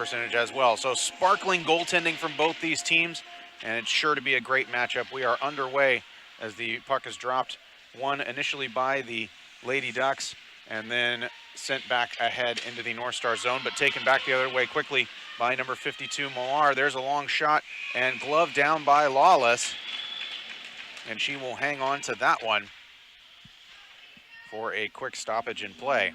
percentage as well. So sparkling goaltending from both these teams, and it's sure to be a great matchup. We are underway as the puck is dropped, won initially by the Lady Ducks and then sent back ahead into the North Star zone, but taken back the other way quickly by number 52, Millar. There's a long shot and glove down by Lawless, and she will hang on to that one for a quick stoppage in play.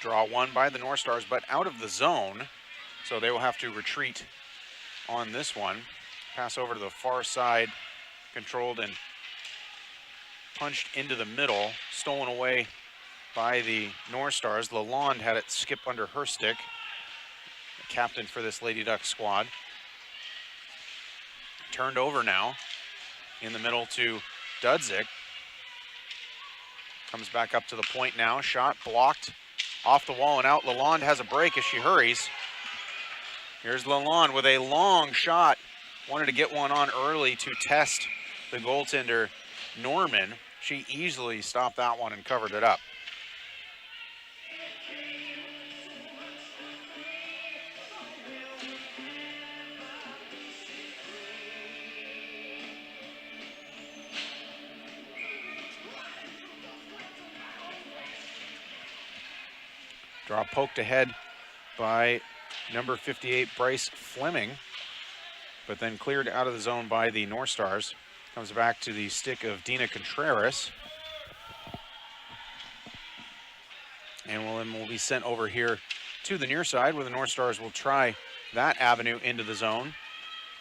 Draw one by the North Stars, but out of the zone, so they will have to retreat on this one. Pass over to the far side, controlled and punched into the middle, stolen away by the North Stars. Lalonde had it skip under her stick, the captain for this Lady Duck squad. Turned over now in the middle to Dudzik. Comes back up to the point now, shot blocked. Off the wall and out. Lalonde has a break as she hurries. Here's Lalonde with a long shot. Wanted to get one on early to test the goaltender, Norman. She easily stopped that one and covered it up. Draw poked ahead by number 58, Bryce Fleming, but then cleared out of the zone by the North Stars. Comes back to the stick of Dina Contreras. And will be sent over here to the near side where the North Stars will try that avenue into the zone.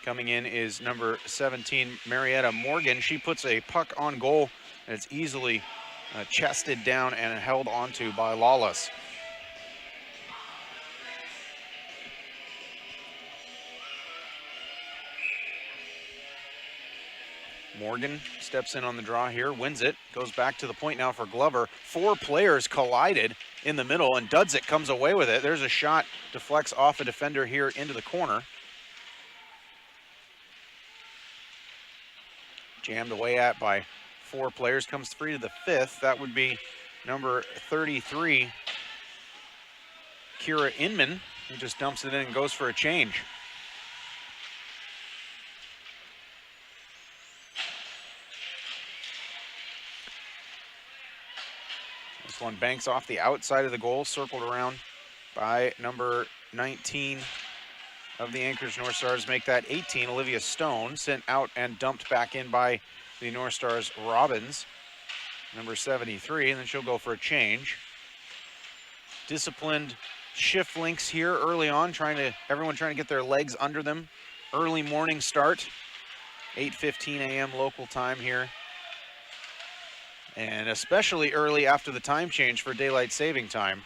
Coming in is number 17, Marietta Morgan. She puts a puck on goal, and it's easily chested down and held onto by Lawless. Morgan steps in on the draw here, wins it, goes back to the point now for Glover. Four players collided in the middle, and Dudzik comes away with it. There's a shot, deflects off a defender here into the corner. Jammed away at by four players, comes free to the fifth. That would be number 33, Kira Inman, who just dumps it in and goes for a change. This one banks off the outside of the goal, circled around by number 19 of the Anchorage North Stars, make that 18, Olivia Stone, sent out and dumped back in by the North Stars Robbins, number 73, and then she'll go for a change. Disciplined shift links here early on, everyone trying to get their legs under them. Early morning start, 8:15 a.m. local time here. And especially early after the time change for daylight saving time,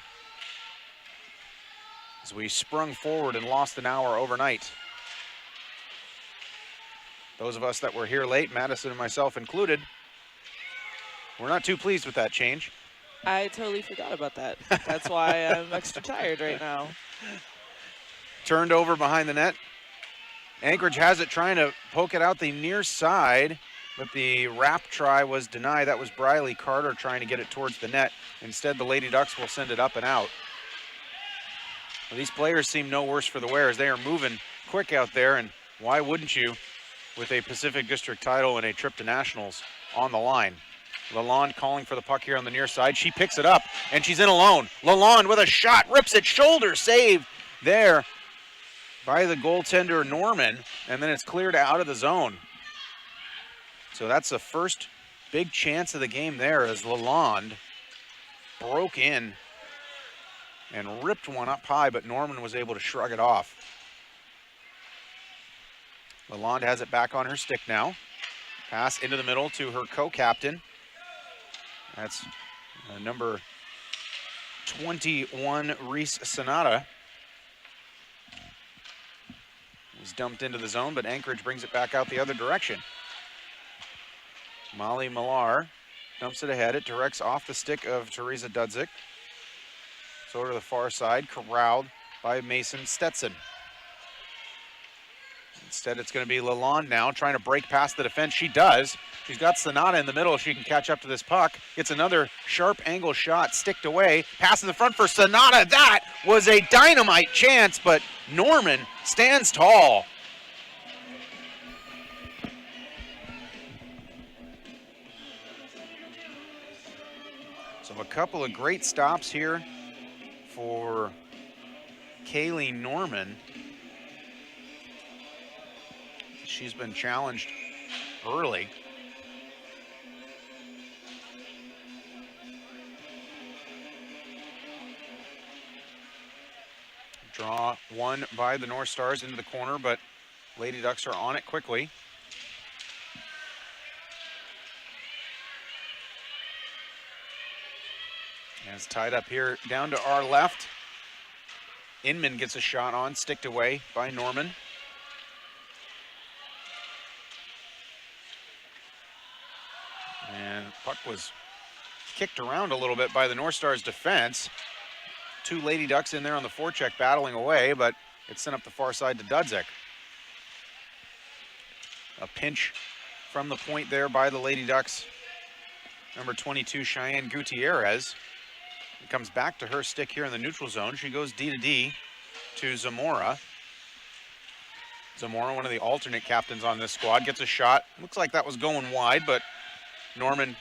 as we sprung forward and lost an hour overnight. Those of us that were here late, Madison and myself included, we're not too pleased with that change. I totally forgot about that. That's why I'm extra tired right now. Turned over behind the net. Anchorage has it, trying to poke it out the near side, but the wrap try was denied. That was Briley Carter trying to get it towards the net. Instead, the Lady Ducks will send it up and out. Well, these players seem no worse for the wear as they are moving quick out there, and why wouldn't you with a Pacific District title and a trip to nationals on the line? Lalonde calling for the puck here on the near side. She picks it up, and she's in alone. Lalonde with a shot, rips it, shoulder save there by the goaltender Norman, and then it's cleared out of the zone. So that's the first big chance of the game there as Lalonde broke in and ripped one up high, but Norman was able to shrug it off. Lalonde has it back on her stick now. Pass into the middle to her co-captain. That's number 21, Reese Sonata. He's dumped into the zone, but Anchorage brings it back out the other direction. Molly Millar dumps it ahead. It directs off the stick of Teresa Dudzik. So to the far side, corralled by Mason Stetson. Instead, it's going to be Lalonde now trying to break past the defense. She does. She's got Sonata in the middle. She can catch up to this puck. Gets another sharp angle shot, sticked away. Pass in the front for Sonata. That was a dynamite chance, but Norman stands tall. So a couple of great stops here for Kaylee Norman. She's been challenged early. Draw one by the North Stars into the corner, but Lady Ducks are on it quickly. And it's tied up here down to our left. Inman gets a shot on, sticked away by Norman. And puck was kicked around a little bit by the North Stars defense. Two Lady Ducks in there on the forecheck battling away, but it's sent up the far side to Dudzik. A pinch from the point there by the Lady Ducks. Number 22, Cheyenne Gutierrez. It comes back to her stick here in the neutral zone. She goes D to D to Zamora. Zamora, one of the alternate captains on this squad, gets a shot. Looks like that was going wide, but Norman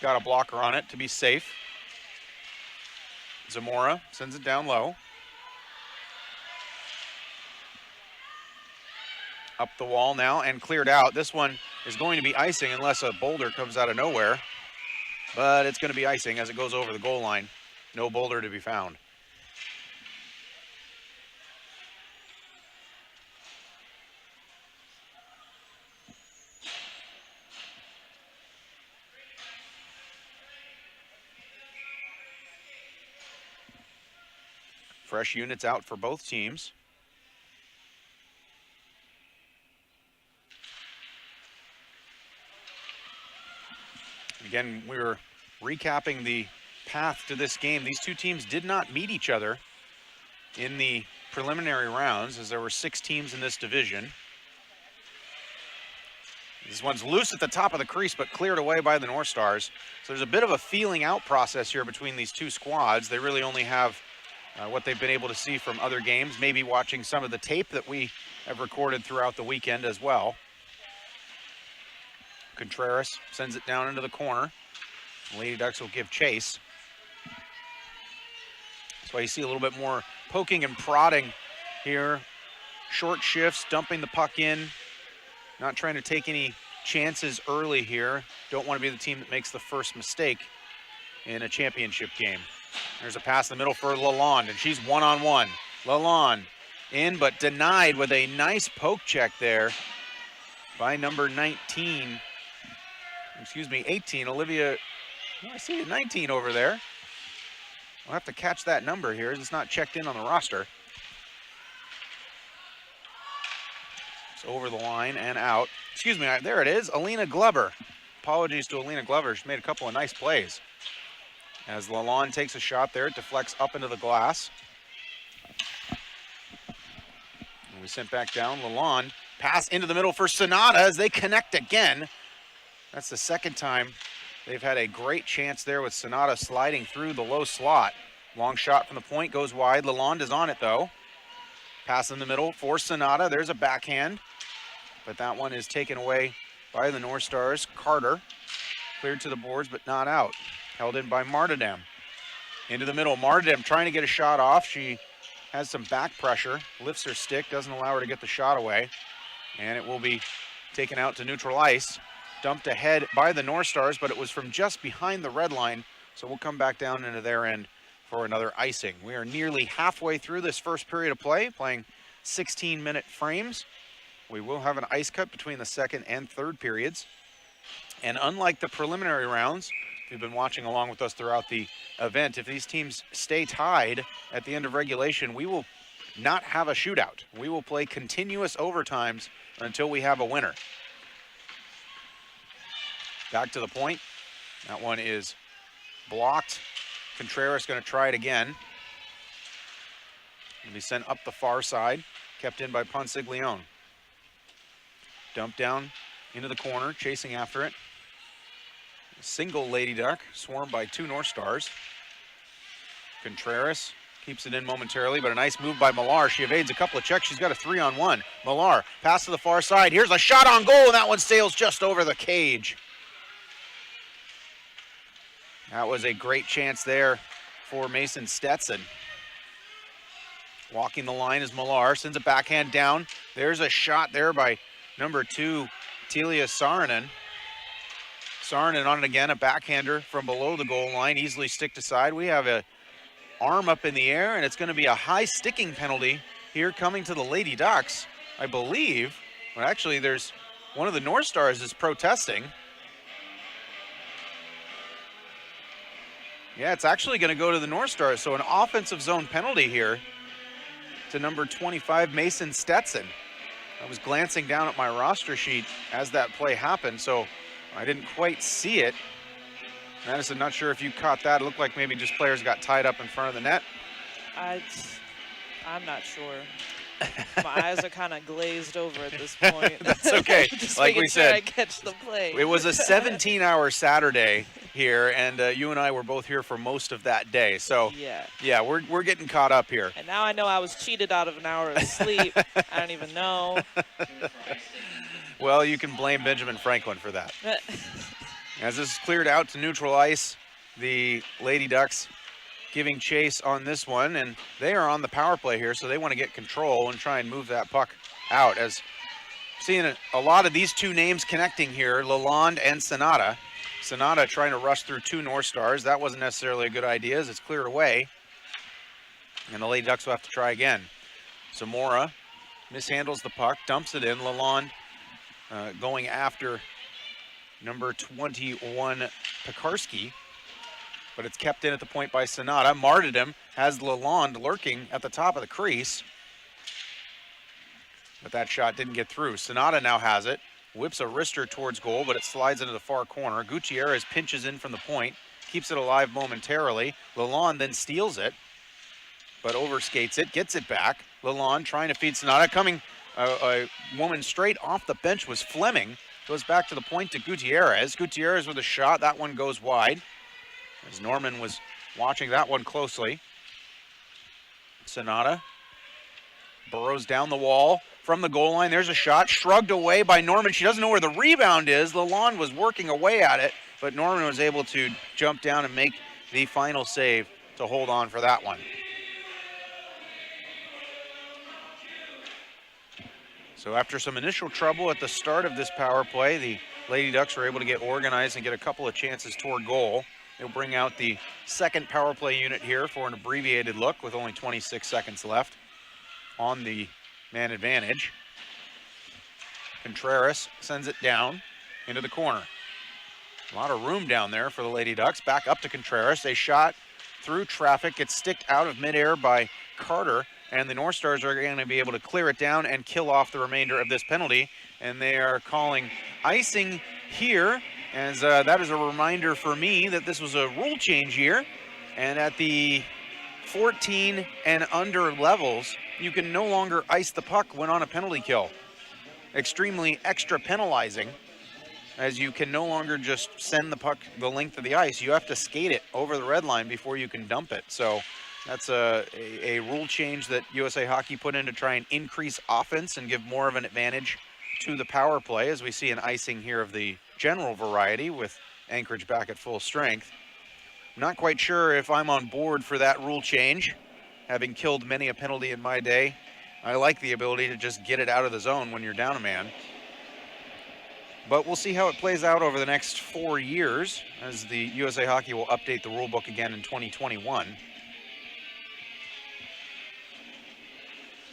got a blocker on it to be safe. Zamora sends it down low. Up the wall now and cleared out. This one is going to be icing unless a boulder comes out of nowhere. But it's going to be icing as it goes over the goal line. No boulder to be found. Fresh units out for both teams. Again, we were recapping the path to this game. These two teams did not meet each other in the preliminary rounds, as there were 6 teams in this division. This one's loose at the top of the crease, but cleared away by the North Stars. So there's a bit of a feeling out process here between these two squads. They really only have what they've been able to see from other games, maybe watching some of the tape that we have recorded throughout the weekend as well. Contreras sends it down into the corner. Lady Ducks will give chase. That's why you see a little bit more poking and prodding here. Short shifts, dumping the puck in. Not trying to take any chances early here. Don't want to be the team that makes the first mistake in a championship game. There's a pass in the middle for Lalonde, and she's one-on-one. Lalonde in, but denied with a nice poke check there by number 19. Excuse me, 18, Olivia. Oh, I see 19 over there. I'll have to catch that number here. It's not checked in on the roster. It's over the line and out. Excuse me, there it is, Alina Glover. Apologies to Alina Glover. She made a couple of nice plays. As Lalonde takes a shot there, it deflects up into the glass. And we sent back down. Lalonde, pass into the middle for Sonata as they connect again. That's the second time they've had a great chance there with Sonata sliding through the low slot. Long shot from the point, goes wide. Lalonde is on it though. Pass in the middle for Sonata. There's a backhand, but that one is taken away by the North Stars. Carter cleared to the boards, but not out. Held in by Martindam. Into the middle, Martindam trying to get a shot off. She has some back pressure, lifts her stick, doesn't allow her to get the shot away, and it will be taken out to neutral ice. Dumped ahead by the North Stars, but it was from just behind the red line, so we'll come back down into their end for another icing. We are nearly halfway through this first period of play, playing 16-minute frames. We will have an ice cut between the second and third periods. And unlike the preliminary rounds, if you've been watching along with us throughout the event, if these teams stay tied at the end of regulation, we will not have a shootout. We will play continuous overtimes until we have a winner. Back to the point. That one is blocked. Contreras going to try it again. It'll be sent up the far side, kept in by Ponsiglione. Dump down into the corner, chasing after it. A single Lady Duck, swarmed by 2 North Stars. Contreras keeps it in momentarily, but a nice move by Millar. She evades a couple of checks. She's got a 3-on-1. Millar, pass to the far side. Here's a shot on goal, and that one sails just over the cage. That was a great chance there for Mason Stetson. Walking the line is Millar, sends a backhand down. There's a shot there by number 2, Telia Saarinen. Saarinen on it again, a backhander from below the goal line, easily sticked aside. We have a arm up in the air, and it's going to be a high sticking penalty here coming to the Lady Ducks, I believe. Well, actually, there's one of the North Stars is protesting. Yeah, it's actually going to go to the North Stars, so an offensive zone penalty here to number 25, Mason Stetson. I was glancing down at my roster sheet as that play happened, so I didn't quite see it. Madison, not sure if you caught that. It looked like maybe just players got tied up in front of the net. I'm not sure. My eyes are kind of glazed over at this point. That's okay. Just like we said, I catch the play. It was a 17-hour Saturday here, and you and I were both here for most of that day. So yeah, we're getting caught up here. And now I know I was cheated out of an hour of sleep. I don't even know. Well, you can blame Benjamin Franklin for that. As this is cleared out to neutral ice, the Lady Ducks giving chase on this one, and they are on the power play here, so they want to get control and try and move that puck out. As seeing a lot of these 2 names connecting here, Lalonde and Sonata. Sonata trying to rush through 2 North Stars. That wasn't necessarily a good idea as it's cleared away. And the Lady Ducks will have to try again. Zamora mishandles the puck, dumps it in. Lalonde going after number 21, Pekarski, but it's kept in at the point by Sonata. Martyrdom has Lalonde lurking at the top of the crease, but that shot didn't get through. Sonata now has it, whips a wrister towards goal, but it slides into the far corner. Gutierrez pinches in from the point, keeps it alive momentarily. Lalonde then steals it, but overskates it, gets it back. Lalonde trying to feed Sonata. Coming a woman straight off the bench was Fleming. Goes back to the point to Gutierrez. Gutierrez with a shot. That one goes wide, as Norman was watching that one closely. Sonata burrows down the wall from the goal line. There's a shot. Shrugged away by Norman. She doesn't know where the rebound is. Lalonde was working away at it, but Norman was able to jump down and make the final save to hold on for that one. So after some initial trouble at the start of this power play, the Lady Ducks were able to get organized and get a couple of chances toward goal. They'll bring out the second power play unit here for an abbreviated look with only 26 seconds left on the man advantage. Contreras sends it down into the corner. A lot of room down there for the Lady Ducks. Back up to Contreras. A shot through traffic, gets sticked out of midair by Carter, and the North Stars are going to be able to clear it down and kill off the remainder of this penalty. And they are calling icing here, as that is a reminder for me that this was a rule change here. And at the 14 and under levels, you can no longer ice the puck when on a penalty kill. Extremely extra penalizing, as you can no longer just send the puck the length of the ice. You have to skate it over the red line before you can dump it. So that's a rule change that USA Hockey put in to try and increase offense and give more of an advantage to the power play, as we see an icing here of the general variety with Anchorage back at full strength. I'm not quite sure if I'm on board for that rule change. Having killed many a penalty in my day, I like the ability to just get it out of the zone when you're down a man. But we'll see how it plays out over the next 4 years, as the USA Hockey will update the rule book again in 2021.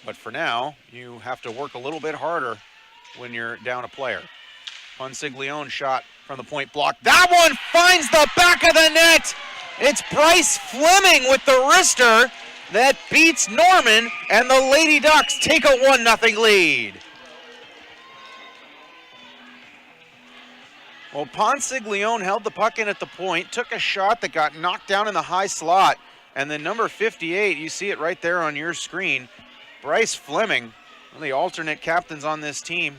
But for now, you have to work a little bit harder when you're down a player. Ponsiglione shot from the point, blocked. That one finds the back of the net! It's Bryce Fleming with the wrister that beats Norman, and the Lady Ducks take a 1-0 lead. Well, Ponsiglione held the puck in at the point, took a shot that got knocked down in the high slot, and then number 58, you see it right there on your screen, Bryce Fleming, one of the alternate captains on this team,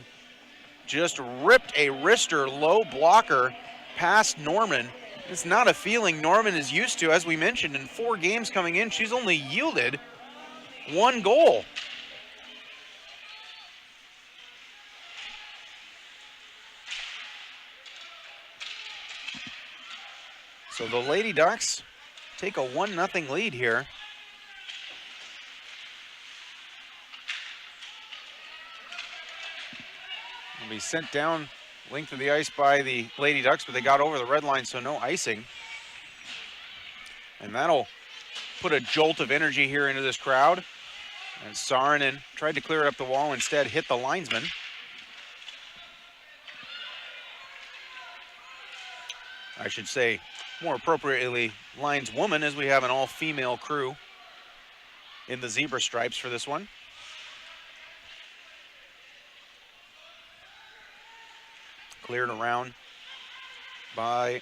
just ripped a wrister low blocker past Norman. It's not a feeling Norman is used to. As we mentioned, in 4 games coming in, she's only yielded 1 goal. So the Lady Ducks take a 1-0 lead here. Will be sent down length of the ice by the Lady Ducks, but they got over the red line, so no icing. And that'll put a jolt of energy here into this crowd. And Saarinen tried to clear it up the wall, instead hit the linesman. I should say, more appropriately, lineswoman, as we have an all-female crew in the zebra stripes for this one. Cleared around by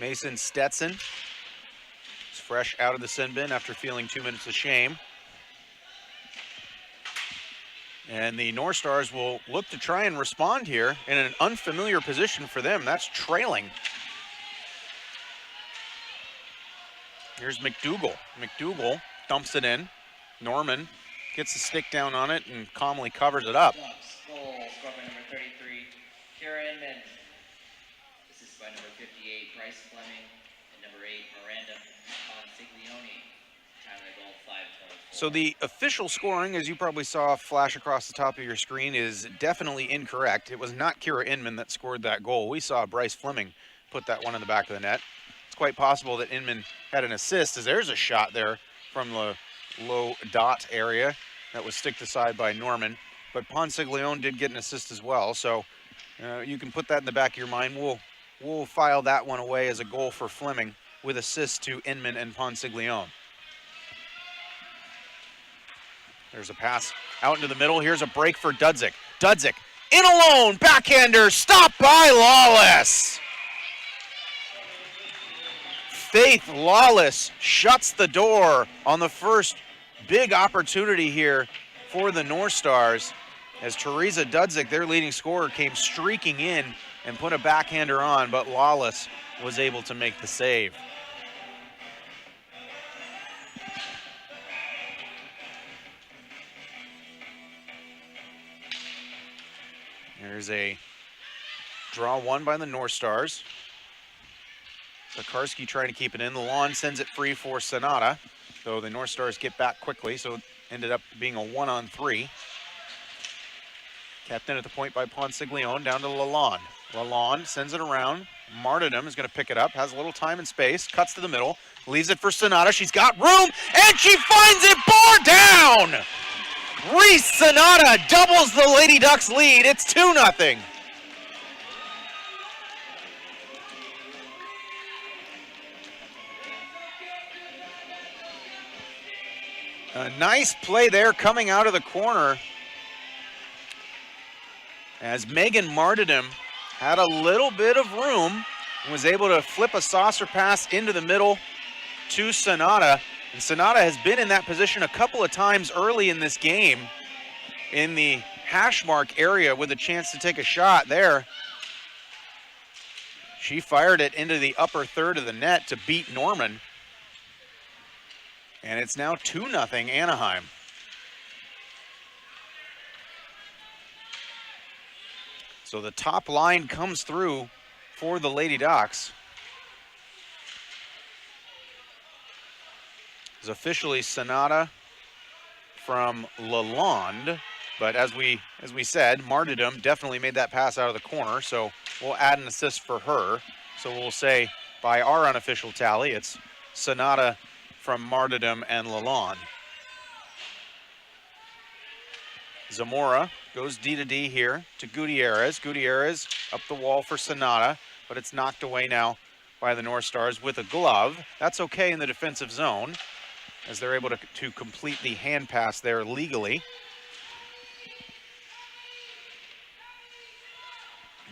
Mason Stetson. He's fresh out of the sin bin after feeling 2 minutes of shame. And the North Stars will look to try and respond here in an unfamiliar position for them. That's trailing. Here's McDougall. McDougall dumps it in. Norman gets the stick down on it and calmly covers it up. Goal scored by number 33, Kara Inman. Assisted by number 58, Bryce Fleming, and number 8, Miranda Consiglione. Time of the goal, 5:24. So the official scoring, as you probably saw flash across the top of your screen, is definitely incorrect. It was not Kira Inman that scored that goal. We saw Bryce Fleming put that one in the back of the net. It's quite possible that Inman had an assist, as there's a shot there from the low dot area that was sticked aside by Norman. But Ponsiglione did get an assist as well, so you can put that in the back of your mind. We'll file that one away as a goal for Fleming with assists to Inman and Ponsiglione. There's a pass out into the middle. Here's a break for Dudzik. Dudzik in alone, backhander, stopped by Lawless. Faith Lawless shuts the door on the first big opportunity here for the North Stars, as Teresa Dudzik, their leading scorer, came streaking in and put a backhander on, but Lawless was able to make the save. There's a draw won by the North Stars. Pekarski trying to keep it in. The lawn sends it free for Sonata, though the North Stars get back quickly, so it ended up being a 1-on-3. Kept in at the point by Ponsiglione, down to Lalonde. Lalonde sends it around. Martyrdom is going to pick it up, has a little time and space, cuts to the middle, leaves it for Sonata. She's got room, and she finds it, bar down! Reese Sonata doubles the Lady Ducks lead. It's 2-0. A nice play there coming out of the corner, as Megan Martyrdom had a little bit of room and was able to flip a saucer pass into the middle to Sonata. And Sonata has been in that position a couple of times early in this game in the hash mark area with a chance to take a shot there. She fired it into the upper third of the net to beat Norman. And it's now 2-0 Anaheim. So the top line comes through for the Lady Ducks. It's officially Sonata from Lalonde, but as we said, Martyrdom definitely made that pass out of the corner, so we'll add an assist for her. So we'll say by our unofficial tally, it's Sonata from Martyrdom and Lalonde. Zamora goes D to D here to Gutierrez. Gutierrez up the wall for Sonata, but it's knocked away now by the North Stars with a glove. That's okay in the defensive zone, as they're able to complete the hand pass there legally.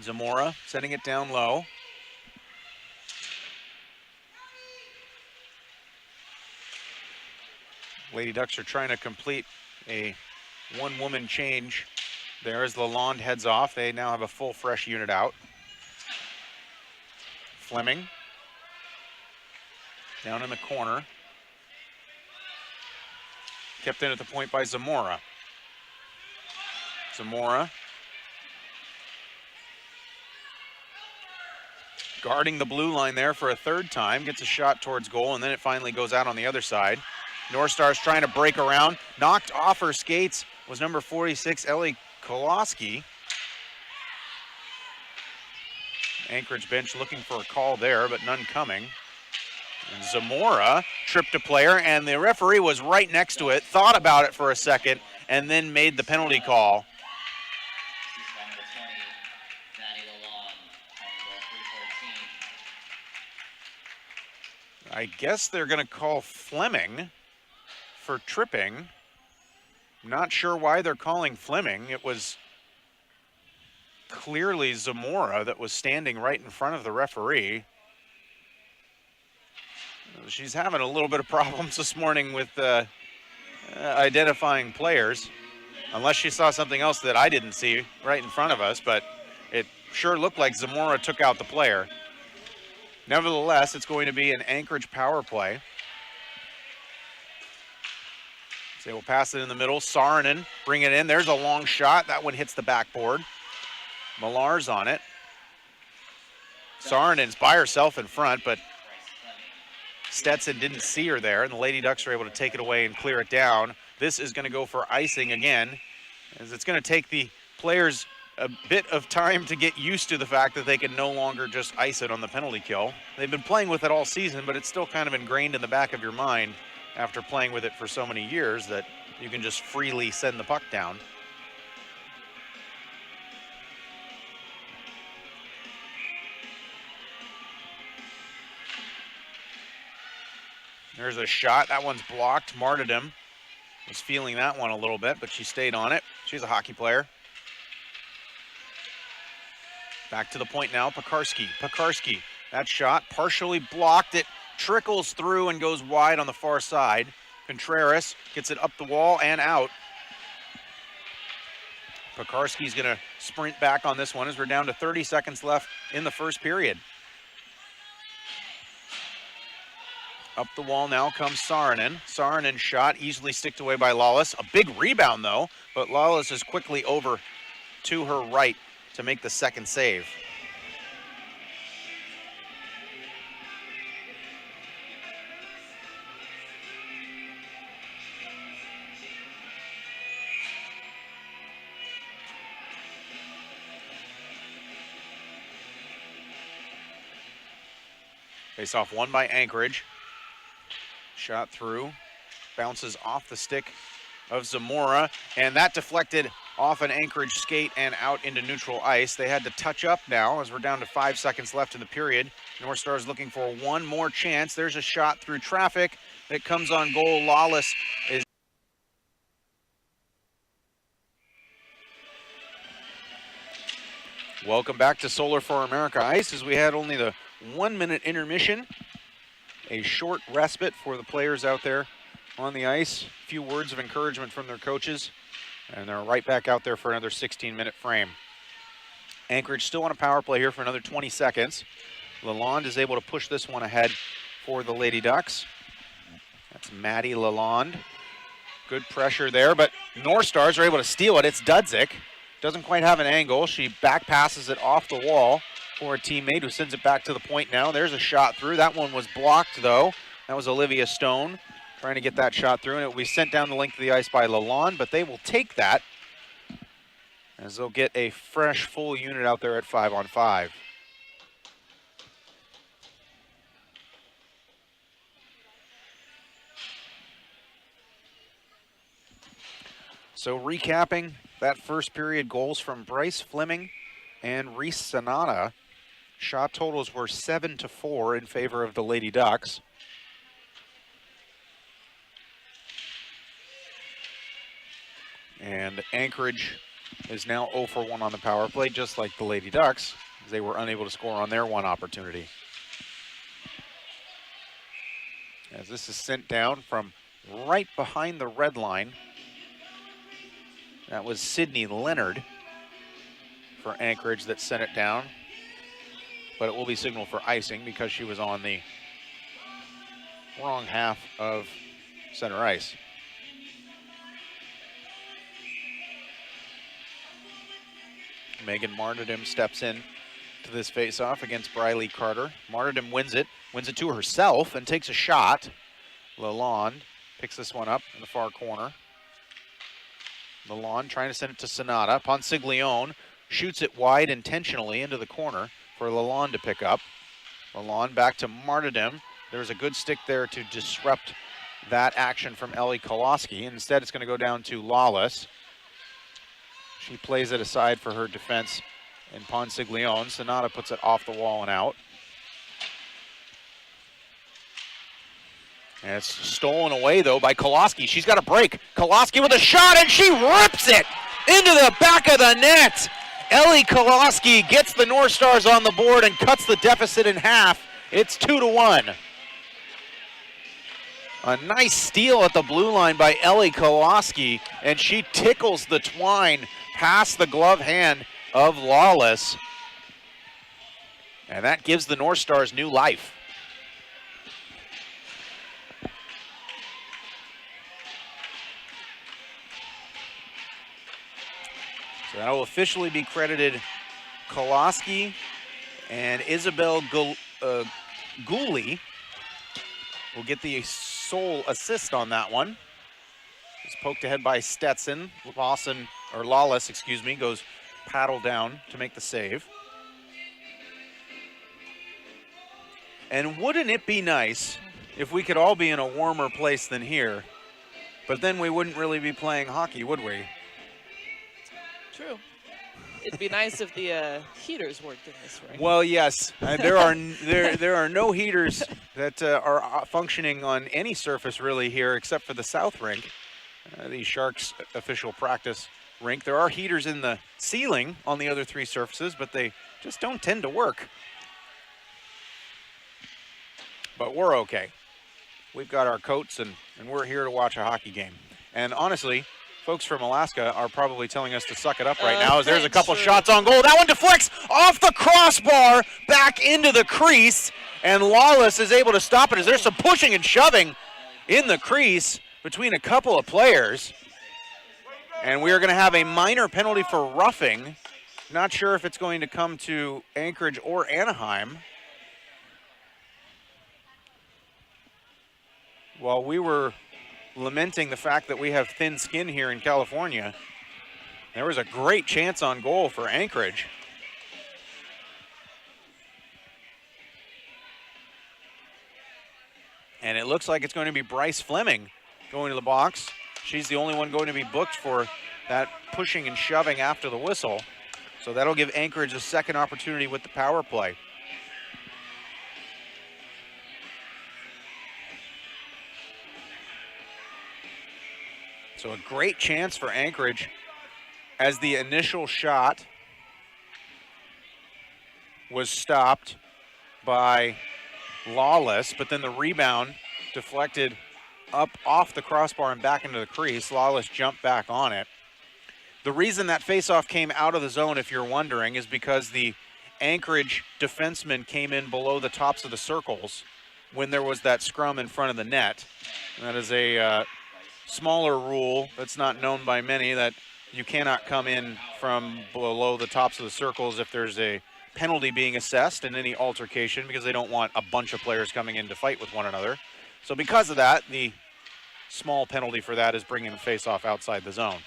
Zamora setting it down low. Lady Ducks are trying to complete a one-woman change There as Lalonde heads off. They now have a full fresh unit out. Fleming down in the corner. Kept in at the point by Zamora. Zamora guarding the blue line there for a third time. Gets a shot towards goal, and then it finally goes out on the other side. North Stars trying to break around. Knocked off her skates was number 46, Ellie Koloski. Anchorage bench looking for a call there, but none coming. And Zamora tripped a player, and the referee was right next to it, thought about it for a second, and then made the penalty call. I guess they're going to call Fleming for tripping. Not sure why they're calling Fleming. It was clearly Zamora that was standing right in front of the referee. She's having a little bit of problems this morning with identifying players, unless she saw something else that I didn't see right in front of us, but it sure looked like Zamora took out the player. Nevertheless, it's going to be an Anchorage power play. So they will pass it in the middle. Saarinen bring it in. There's a long shot. That one hits the backboard. Millar's on it. Saarinen's by herself in front, but Stetson didn't see her there, and the Lady Ducks are able to take it away and clear it down. This is going to go for icing again, as it's going to take the players a bit of time to get used to the fact that they can no longer just ice it on the penalty kill. They've been playing with it all season, but it's still kind of ingrained in the back of your mind after playing with it for so many years that you can just freely send the puck down. There's a shot. That one's blocked. Martyrdom was feeling that one a little bit, but she stayed on it. She's a hockey player. Back to the point now, Pekarski. Pekarski, that shot partially blocked. It trickles through and goes wide on the far side. Contreras gets it up the wall and out. Pekarski's going to sprint back on this one as we're down to 30 seconds left in the first period. Up the wall now comes Saarinen. Saarinen shot, easily sticked away by Lawless. A big rebound though, but Lawless is quickly over to her right to make the second save. Face off won by Anchorage. Shot through, bounces off the stick of Zamora, and that deflected off an Anchorage skate and out into neutral ice. They had to touch up now as we're down to 5 seconds left in the period. North Stars looking for one more chance. There's a shot through traffic that comes on goal. Lawless is welcome back to Solar for America Ice as we had only the 1 minute intermission. A short respite for the players out there on the ice. A few words of encouragement from their coaches, and they're right back out there for another 16-minute frame. Anchorage still on a power play here for another 20 seconds. Lalonde is able to push this one ahead for the Lady Ducks. That's Maddie Lalonde. Good pressure there, but North Stars are able to steal it. It's Dudzik. Doesn't quite have an angle. She back passes it off the wall for a teammate who sends it back to the point now. There's a shot through. That one was blocked, though. That was Olivia Stone trying to get that shot through, and it will be sent down the length of the ice by Lalonde, but they will take that as they'll get a fresh, full unit out there at 5-on-5. So recapping that first period, goals from Bryce Fleming and Reese Sonata. Shot totals were 7-4 in favor of the Lady Ducks. And Anchorage is now 0 for 1 on the power play, just like the Lady Ducks, as they were unable to score on their one opportunity. As this is sent down from right behind the red line. That was Sydney Leonard. for Anchorage that sent it down. But it will be signaled for icing because she was on the wrong half of center ice. Megan Martyrdom steps in to this face-off against Briley Carter. Martyrdom wins it to herself and takes a shot. Lalonde picks this one up in the far corner. Lalonde trying to send it to Sonata. Ponsiglione shoots it wide intentionally into the corner for Lalonde to pick up. Lalonde back to Martyrdom. There's a good stick there to disrupt that action from Ellie Koloski. Instead, it's going to go down to Lawless. She plays it aside for her defense in Ponsiglione. Sonata puts it off the wall and out. And it's stolen away, though, by Koloski. She's got a break. Koloski with a shot, and she rips it into the back of the net. Ellie Koloski gets the North Stars on the board and cuts the deficit in half. It's 2-1. A nice steal at the blue line by Ellie Koloski, and she tickles the twine past the glove hand of Lawless. And that gives the North Stars new life. So that will officially be credited Koloski, and Isabel Gooley will get the sole assist on that one. It's poked ahead by Stetson. Lawless, goes paddle down to make the save. And wouldn't it be nice if we could all be in a warmer place than here, but then we wouldn't really be playing hockey, would we? True. It'd be nice if the heaters worked in this ring. Well, yes. There are no heaters that are functioning on any surface really here except for the South rink, the Sharks official practice rink. There are heaters in the ceiling on the other three surfaces, but they just don't tend to work. But we're okay. We've got our coats, and we're here to watch a hockey game. And honestly, folks from Alaska are probably telling us to suck it up right now as there's a couple shots on goal. That one deflects off the crossbar back into the crease, and Lawless is able to stop it as there's some pushing and shoving in the crease between a couple of players. And we are going to have a minor penalty for roughing. Not sure if it's going to come to Anchorage or Anaheim. While we were lamenting the fact that we have thin skin here in California, there was a great chance on goal for Anchorage. And it looks like it's going to be Bryce Fleming going to the box. She's the only one going to be booked for that pushing and shoving after the whistle. So that'll give Anchorage a second opportunity with the power play. So a great chance for Anchorage as the initial shot was stopped by Lawless, but then the rebound deflected up off the crossbar and back into the crease. Lawless jumped back on it. The reason that faceoff came out of the zone, if you're wondering, is because the Anchorage defenseman came in below the tops of the circles when there was that scrum in front of the net. And that is a smaller rule that's not known by many, that you cannot come in from below the tops of the circles if there's a penalty being assessed in any altercation, because they don't want a bunch of players coming in to fight with one another. So because of that, the small penalty for that is bringing the face-off outside the zone.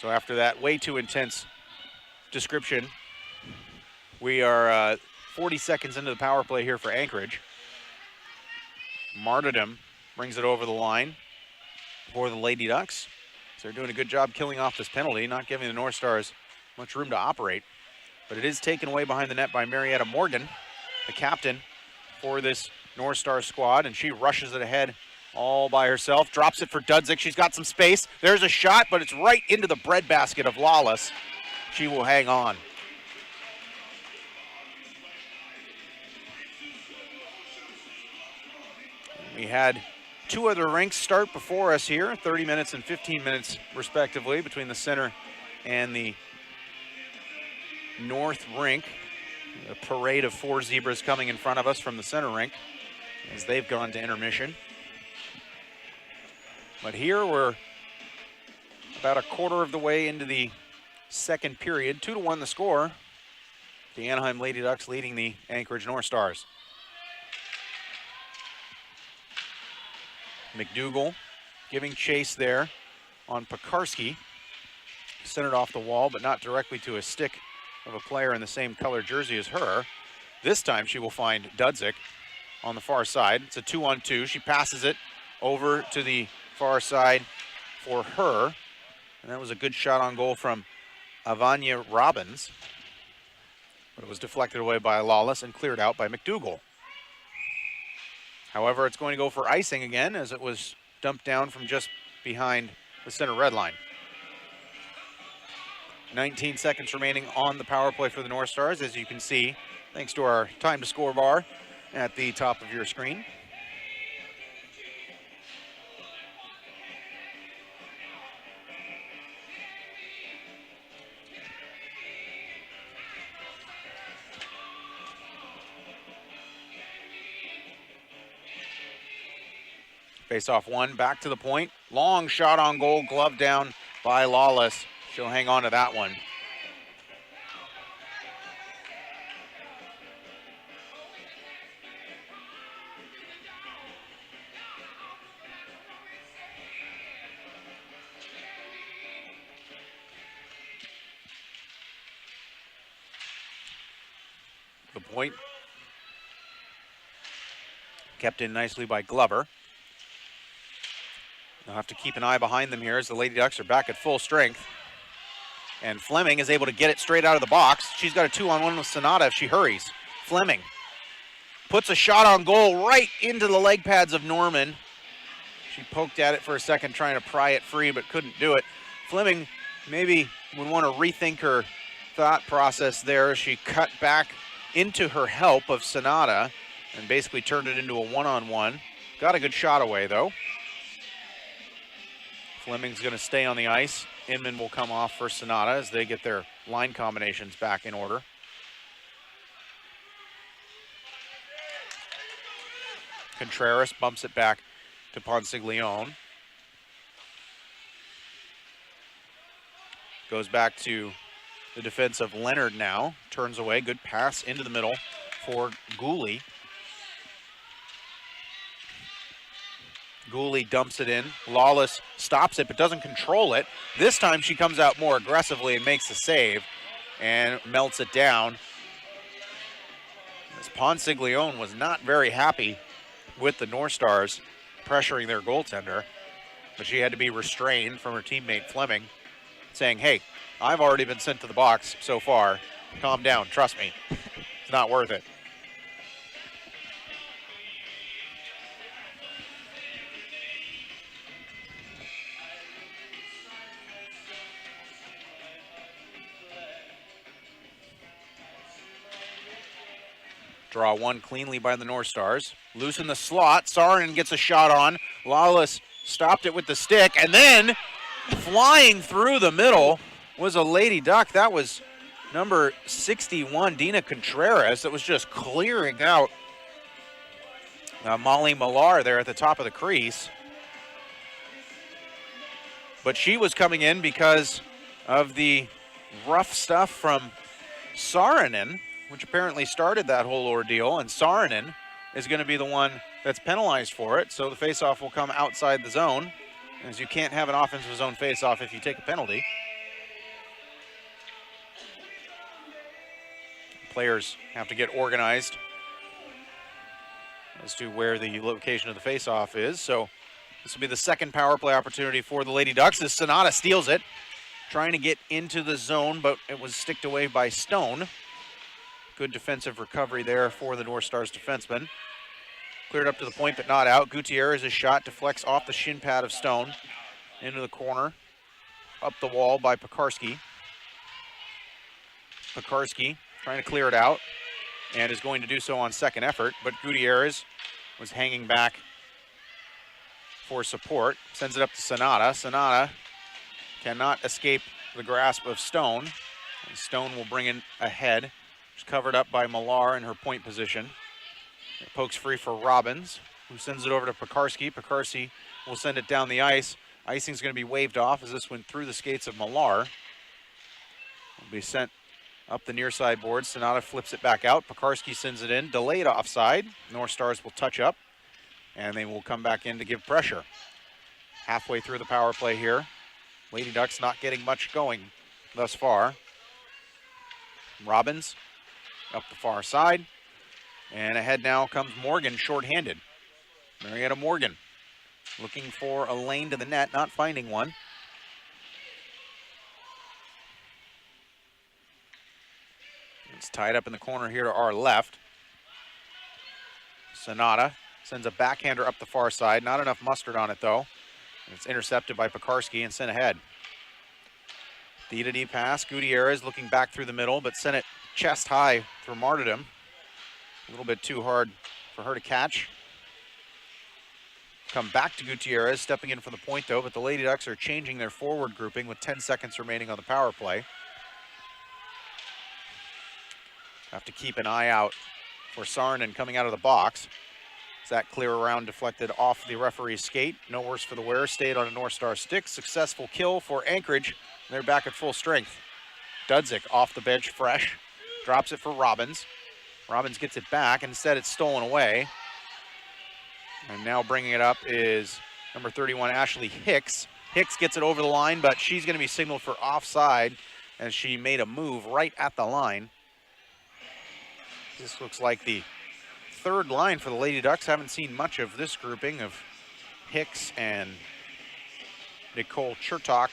So after that way too intense description, we are 40 seconds into the power play here for Anchorage. Martyrdom brings it over the line for the Lady Ducks. So they're doing a good job killing off this penalty, not giving the North Stars much room to operate. But it is taken away behind the net by Marietta Morgan, the captain for this North Star squad, and she rushes it ahead all by herself, drops it for Dudzik. She's got some space. There's a shot, but it's right into the breadbasket of Lawless. She will hang on. We had two other rinks start before us here, 30 minutes and 15 minutes respectively, between the center and the north rink. A parade of 4 zebras coming in front of us from the center rink as they've gone to intermission. But here we're about a quarter of the way into the second period. 2-1 the score. The Anaheim Lady Ducks leading the Anchorage North Stars. McDougall giving chase there on Pekarski. Centered off the wall, but not directly to a stick of a player in the same color jersey as her. This time she will find Dudzik on the far side. It's a 2-on-2. She passes it over to the far side for her. And that was a good shot on goal from Avanya Robbins. But it was deflected away by Lawless and cleared out by McDougall. However, it's going to go for icing again as it was dumped down from just behind the center red line. 19 seconds remaining on the power play for the North Stars, as you can see, thanks to our time to score bar at the top of your screen. Face-off one, back to the point. Long shot on goal, glove down by Lawless. She'll hang on to that one. The point kept in nicely by Glover. They'll have to keep an eye behind them here as the Lady Ducks are back at full strength. And Fleming is able to get it straight out of the box. She's got a 2-on-1 with Sonata if she hurries. Fleming puts a shot on goal right into the leg pads of Norman. She poked at it for a second trying to pry it free but couldn't do it. Fleming maybe would want to rethink her thought process there. She cut back into her help of Sonata and basically turned it into a 1-on-1. Got a good shot away though. Fleming's going to stay on the ice. Inman will come off for Sonata as they get their line combinations back in order. Contreras bumps it back to Ponsiglione. Goes back to the defense of Leonard now. Turns away. Good pass into the middle for Gooley. Gooley dumps it in. Lawless stops it but doesn't control it. This time she comes out more aggressively and makes the save and melts it down. As Ponsiglione was not very happy with the North Stars pressuring their goaltender, but she had to be restrained from her teammate Fleming, saying, hey, I've already been sent to the box so far. Calm down, trust me. It's not worth it. Draw one cleanly by the North Stars. Loose in the slot. Saarinen gets a shot on. Lawless stopped it with the stick. And then flying through the middle was a Lady Duck. That was number 61, Dina Contreras, that was just clearing out Molly Millar there at the top of the crease. But she was coming in because of the rough stuff from Saarinen, which apparently started that whole ordeal, and Saarinen is going to be the one that's penalized for it, so the faceoff will come outside the zone, as you can't have an offensive zone faceoff if you take a penalty. Players have to get organized as to where the location of the faceoff is, so this will be the second power play opportunity for the Lady Ducks as Sonata steals it, trying to get into the zone, but it was sticked away by Stone. Good defensive recovery there for the North Stars defenseman. Cleared up to the point, but not out. Gutierrez's shot deflects off the shin pad of Stone into the corner. Up the wall by Pekarski. Pekarski trying to clear it out and is going to do so on second effort, but Gutierrez was hanging back for support. Sends it up to Sonata. Sonata cannot escape the grasp of Stone. And Stone will bring it ahead. She's covered up by Millar in her point position. It pokes free for Robbins, who sends it over to Pekarski. Pekarski will send it down the ice. Icing's going to be waved off as this went through the skates of Millar. Will be sent up the near side board. Sonata flips it back out. Pekarski sends it in. Delayed offside. North Stars will touch up, and they will come back in to give pressure. Halfway through the power play here. Lady Ducks not getting much going thus far. Robbins up the far side. And ahead now comes Morgan shorthanded. Marietta Morgan looking for a lane to the net, not finding one. It's tied up in the corner here to our left. Sonata sends a backhander up the far side. Not enough mustard on it though. And it's intercepted by Pekarski and sent ahead. D-to-D pass. Gutierrez looking back through the middle, but sent it chest high for Martyrdom. A little bit too hard for her to catch. Come back to Gutierrez, stepping in for the point though, but the Lady Ducks are changing their forward grouping with 10 seconds remaining on the power play. Have to keep an eye out for Sarnen coming out of the box. As that clear around deflected off the referee's skate. No worse for the wearer, stayed on a North Star stick. Successful kill for Anchorage. They're back at full strength. Dudzik off the bench fresh, drops it for Robbins. Robbins gets it back, instead it's stolen away. And now bringing it up is number 31, Ashley Hicks. Hicks gets it over the line, but she's going to be signaled for offside as she made a move right at the line. This looks like the third line for the Lady Ducks. Haven't seen much of this grouping of Hicks and Nicole Chertok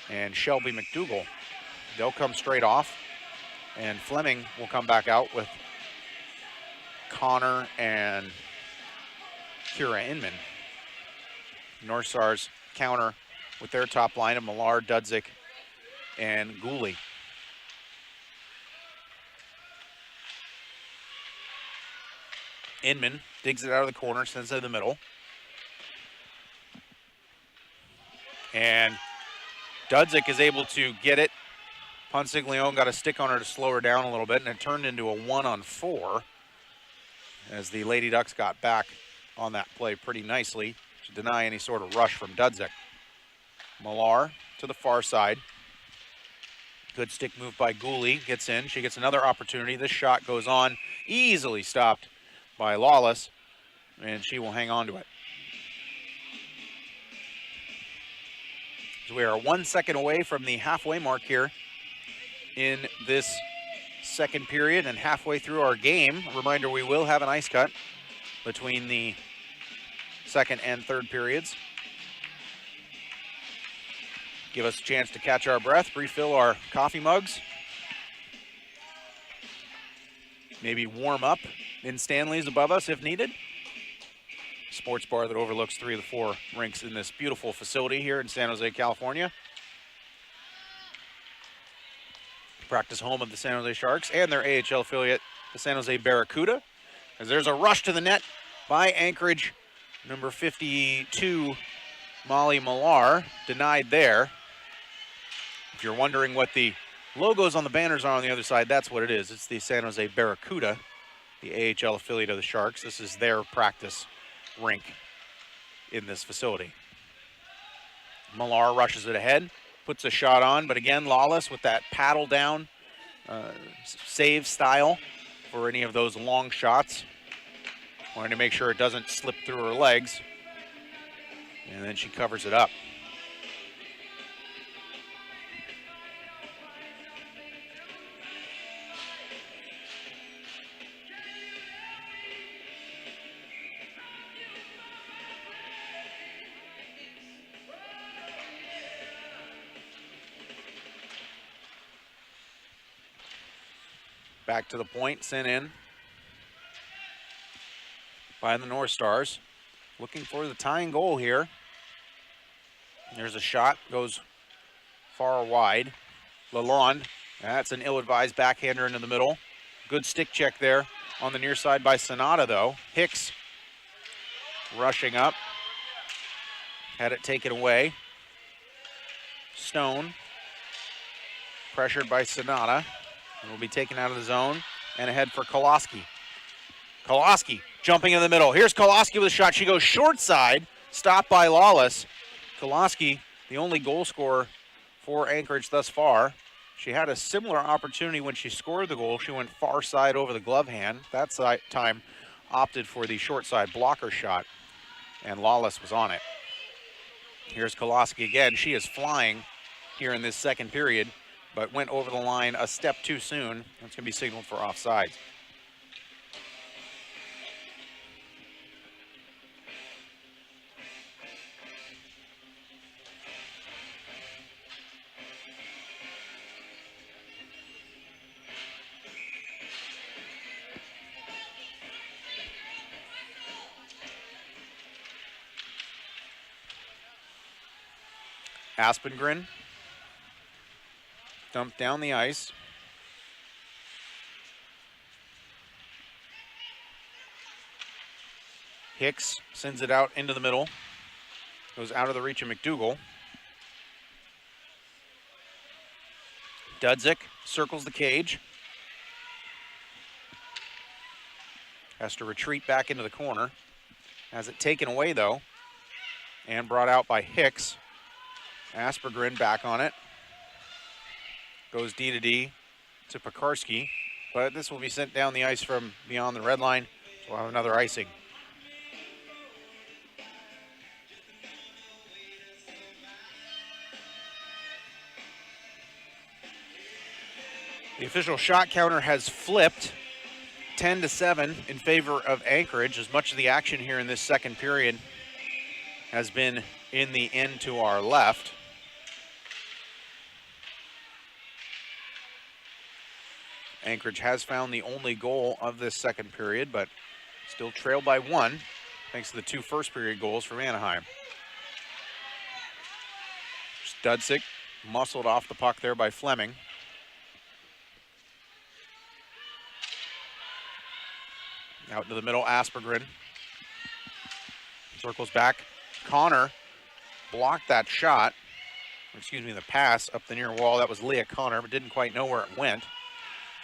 and Shelby McDougall. They'll come straight off, and Fleming will come back out with Connor and Kira Inman. North Stars counter with their top line of Millar, Dudzik, and Gooley. Inman digs it out of the corner, sends it in the middle. And Dudzik is able to get it. Ponsiglione got a stick on her to slow her down a little bit, and it turned into a 1-on-4 as the Lady Ducks got back on that play pretty nicely to deny any sort of rush from Dudzik. Millar to the far side. Good stick move by Gooley, gets in. She gets another opportunity. This shot goes on, easily stopped by Lawless, and she will hang on to it. So we are 1 second away from the halfway mark here in this second period and halfway through our game. A reminder, we will have an ice cut between the second and third periods. Give us a chance to catch our breath, refill our coffee mugs, maybe warm up in Stanley's above us if needed. Sports bar that overlooks 3 of the 4 rinks in this beautiful facility here in San Jose, California. Practice home of the San Jose Sharks and their AHL affiliate, the San Jose Barracuda. As there's a rush to the net by Anchorage, number 52, Molly Millar, denied there. If you're wondering what the logos on the banners are on the other side, that's what it is. It's the San Jose Barracuda, the AHL affiliate of the Sharks. This is their practice rink in this facility. Millar rushes it ahead, puts a shot on, but again, Lawless with that paddle down save style for any of those long shots. Wanting to make sure it doesn't slip through her legs. And then she covers it up. Back to the point, sent in by the North Stars. Looking for the tying goal here. There's a shot, goes far wide. Lalonde, that's an ill-advised backhander into the middle. Good stick check there on the near side by Sonata though. Hicks rushing up, had it taken away. Stone, pressured by Sonata, and will be taken out of the zone and ahead for Koloski. Koloski jumping in the middle. Here's Koloski with a shot. She goes short side, stopped by Lawless. Koloski, the only goal scorer for Anchorage thus far. She had a similar opportunity when she scored the goal. She went far side over the glove hand. That time opted for the short side blocker shot, and Lawless was on it. Here's Koloski again. She is flying here in this second period, but went over the line a step too soon. It's going to be signaled for offside. Aspengren dumped down the ice. Hicks sends it out into the middle. Goes out of the reach of McDougall. Dudzik circles the cage. Has to retreat back into the corner. Has it taken away though, and brought out by Hicks. Aspergren back on it. Goes D to D to Pekarski, but this will be sent down the ice from beyond the red line, so we'll have another icing. The official shot counter has flipped 10-7 in favor of Anchorage, as much of the action here in this second period has been in the end to our left. Anchorage has found the only goal of this second period, but still trailed by one, thanks to the two first period goals from Anaheim. Studzik muscled off the puck there by Fleming. Out into the middle, Aspergren. Circles back. Connor blocked that shot, the pass up the near wall. That was Leah Connor, but didn't quite know where it went.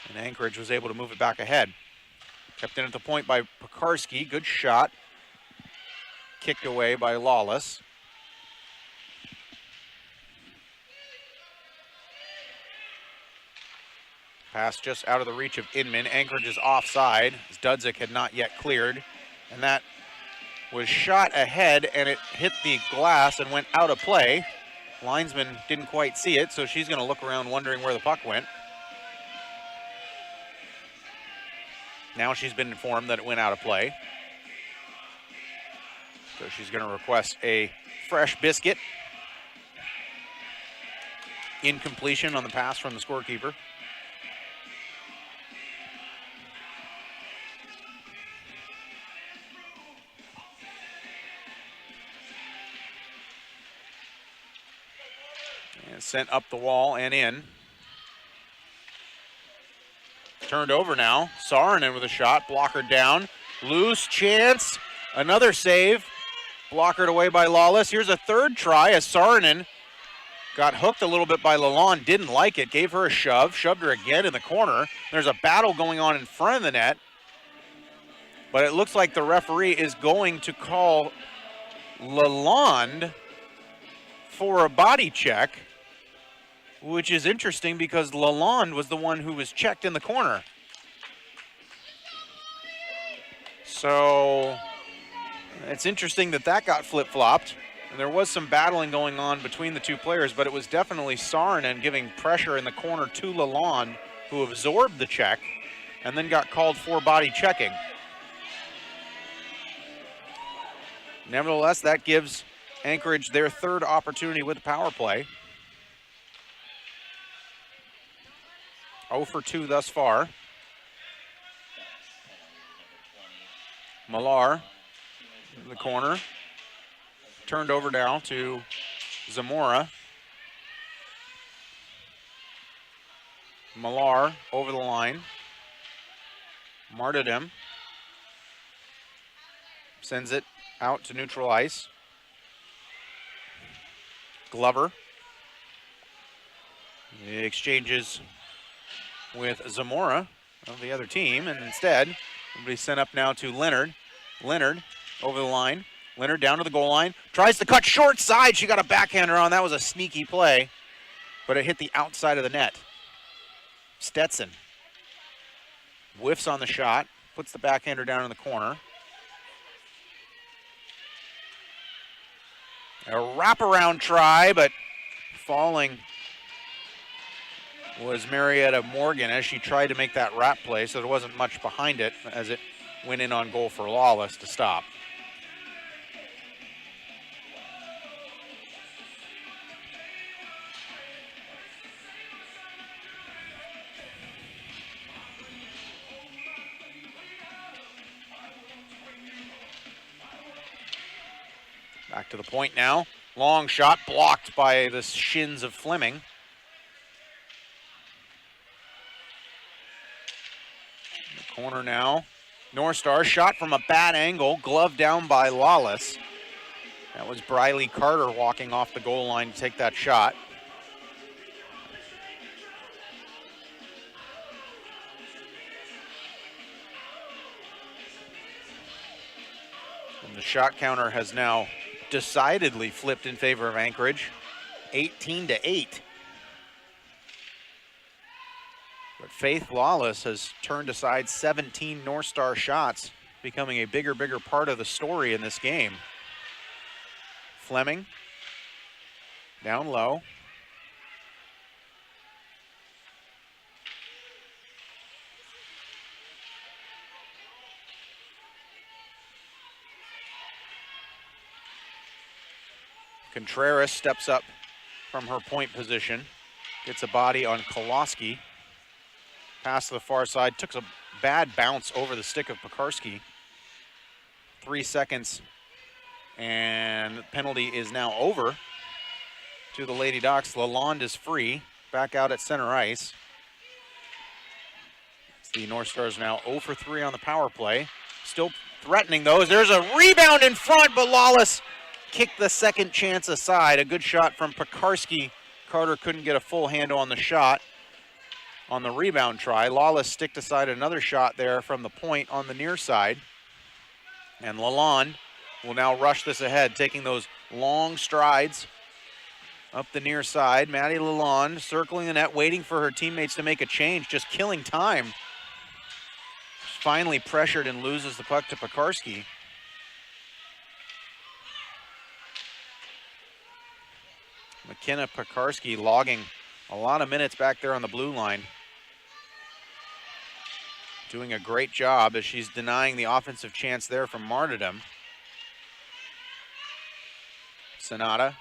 And Anchorage was able to move it back ahead. Kept in at the point by Pekarski. Good shot. Kicked away by Lawless. Pass just out of the reach of Inman. Anchorage is offside, as Dudzik had not yet cleared. And that was shot ahead, and it hit the glass and went out of play. Linesman didn't quite see it, so she's going to look around wondering where the puck went. Now she's been informed that it went out of play. So she's going to request a fresh biscuit. Incompletion on the pass from the scorekeeper. And sent up the wall and in. Turned over now. Saarinen with a shot. Blocker down. Loose chance. Another save. Blockered away by Lawless. Here's a third try as Saarinen got hooked a little bit by Lalonde. Didn't like it. Gave her a shove. Shoved her again in the corner. There's a battle going on in front of the net. But it looks like the referee is going to call Lalonde for a body check, which is interesting because Lalonde was the one who was checked in the corner. So it's interesting that that got flip-flopped. And there was some battling going on between the two players, but it was definitely Saarinen giving pressure in the corner to Lalonde, who absorbed the check and then got called for body checking. Nevertheless, that gives Anchorage their third opportunity with the power play. 0 for 2 thus far. Millar in the corner. Turned over now to Zamora. Millar over the line. Martyrdom sends it out to neutral ice. Glover The exchanges with Zamora of the other team, and instead will be sent up now to Leonard. Leonard over the line. Leonard down to the goal line. Tries to cut short side. She got a backhander on. That was a sneaky play, but it hit the outside of the net. Stetson whiffs on the shot. Puts the backhander down in the corner. A wraparound try, but falling was Marietta Morgan as she tried to make that wrap play, so there wasn't much behind it as it went in on goal for Lawless to stop. Back to the point now. Long shot blocked by the shins of Fleming. The corner now. North Star shot from a bad angle, gloved down by Lawless. That was Briley Carter walking off the goal line to take that shot. And the shot counter has now decidedly flipped in favor of Anchorage, 18-8. But Faith Lawless has turned aside 17 North Star shots, becoming a bigger part of the story in this game. Fleming, down low. Contreras steps up from her point position, gets a body on Koloski. Pass to the far side, took a bad bounce over the stick of Pekarski. 3 seconds, and the penalty is now over to the Lady Ducks. Lalonde is free, back out at center ice. The North Stars now 0 for 3 on the power play. Still threatening those. There's a rebound in front, but Lawless kicked the second chance aside. A good shot from Pekarski. Carter couldn't get a full handle on the shot on the rebound try. Lawless sticked aside another shot there from the point on the near side. And Lalonde will now rush this ahead, taking those long strides up the near side. Maddie Lalonde circling the net, waiting for her teammates to make a change, just killing time. Finally pressured and loses the puck to Pekarski. McKenna Pekarski logging a lot of minutes back there on the blue line. Doing a great job as she's denying the offensive chance there from Martyrdom. Sonata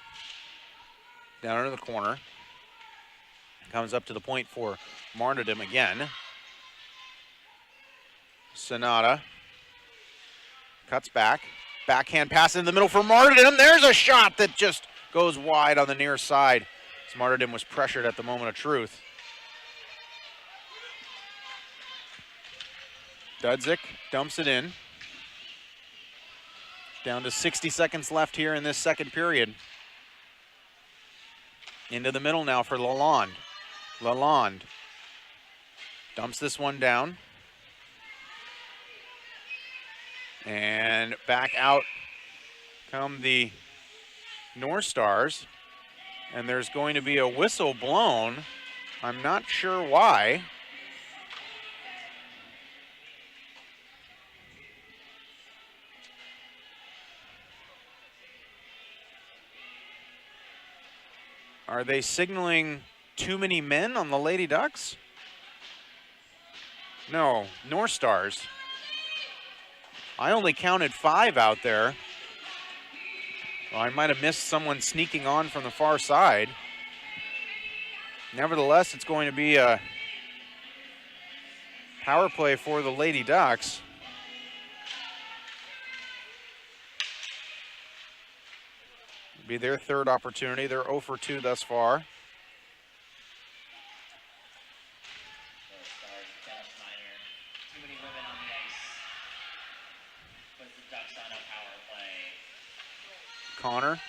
down into the corner. Comes up to the point for Martyrdom again. Sonata cuts back. Backhand pass in the middle for Martyrdom. There's a shot that just goes wide on the near side. Martyrdom was pressured at the moment of truth. Dudzik dumps it in. Down to 60 seconds left here in this second period. Into the middle now for Lalonde. Lalonde dumps this one down. And back out come the North Stars. And there's going to be a whistle blown. I'm not sure why. Are they signaling too many men on the Lady Ducks? No, North Stars. I only counted 5 out there. Well, I might have missed someone sneaking on from the far side. Nevertheless, it's going to be a power play for the Lady Ducks. It'll be their third opportunity. They're 0 for 2 thus far. Too many women on the ice. Puts the Ducks on a power play. Connor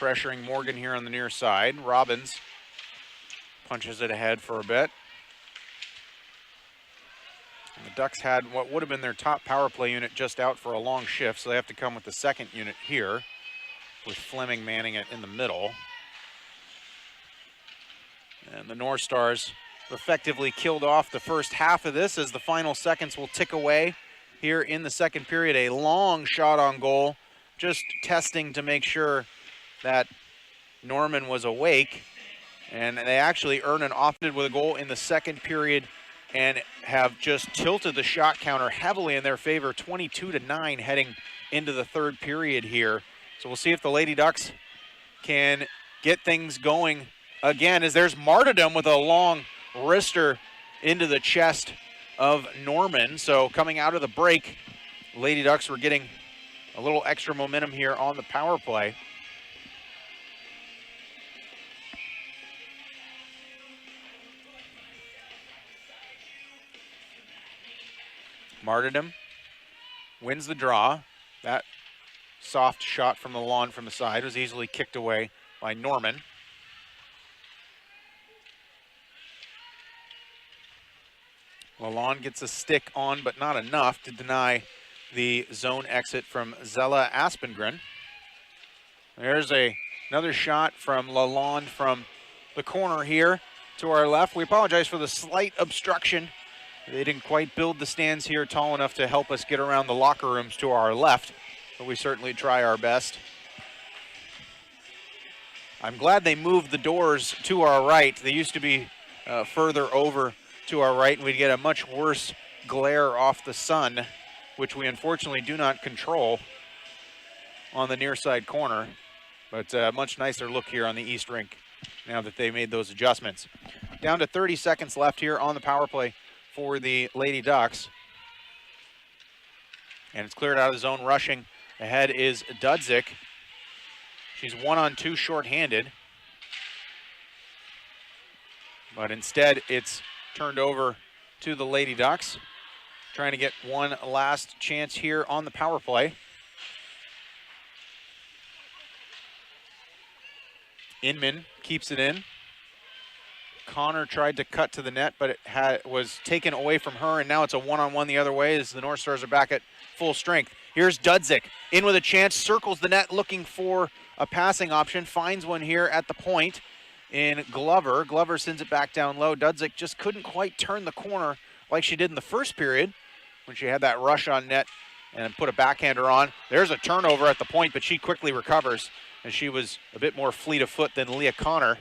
pressuring Morgan here on the near side. Robbins punches it ahead for a bit. And the Ducks had what would have been their top power play unit just out for a long shift, so they have to come with the second unit here, with Fleming manning it in the middle. And the North Stars effectively killed off the first half of this as the final seconds will tick away here in the second period. A long shot on goal, just testing to make sure that Norman was awake. And they actually earned an offensive with a goal in the second period and have just tilted the shot counter heavily in their favor, 22-9 heading into the third period here. So we'll see if the Lady Ducks can get things going again, as there's martyrdom with a long wrister into the chest of Norman. So coming out of the break, Lady Ducks were getting a little extra momentum here on the power play. Martyrdom wins the draw. That soft shot from the lawn from the side was easily kicked away by Norman. Lalonde gets a stick on, but not enough to deny the zone exit from Zella Aspengren. There's another shot from Lalonde from the corner here to our left. We apologize for the slight obstruction. They didn't quite build the stands here tall enough to help us get around the locker rooms to our left, but we certainly try our best. I'm glad they moved the doors to our right. They used to be further over to our right, and we'd get a much worse glare off the sun, which we unfortunately do not control on the near side corner, but a much nicer look here on the East Rink now that they made those adjustments. Down to 30 seconds left here on the power play for the Lady Ducks. And it's cleared out of the zone. Rushing ahead is Dudzik. She's 1-on-2 shorthanded. But instead, it's turned over to the Lady Ducks, trying to get one last chance here on the power play. Inman keeps it in. Connor tried to cut to the net, but it was taken away from her, and now it's a one-on-one the other way as the North Stars are back at full strength. Here's Dudzik in with a chance, circles the net looking for a passing option, finds one here at the point in Glover. Glover sends it back down low. Dudzik just couldn't quite turn the corner like she did in the first period when she had that rush on net and put a backhander on. There's a turnover at the point, but she quickly recovers, and she was a bit more fleet of foot than Leah Connor.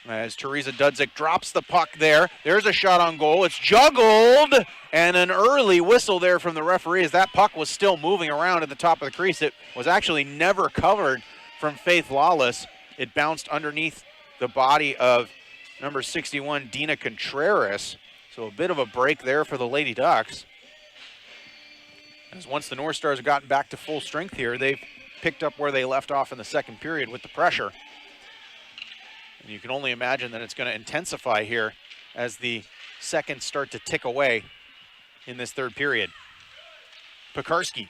As Teresa Dudzik drops the puck there. There's a shot on goal. It's juggled, and an early whistle there from the referee as that puck was still moving around at the top of the crease. It was actually never covered from Faith Lawless. It bounced underneath the body of number 61, Dina Contreras. So a bit of a break there for the Lady Ducks. As once the North Stars have gotten back to full strength here, they've picked up where they left off in the second period with the pressure. And you can only imagine that it's going to intensify here as the seconds start to tick away in this third period. Pekarski,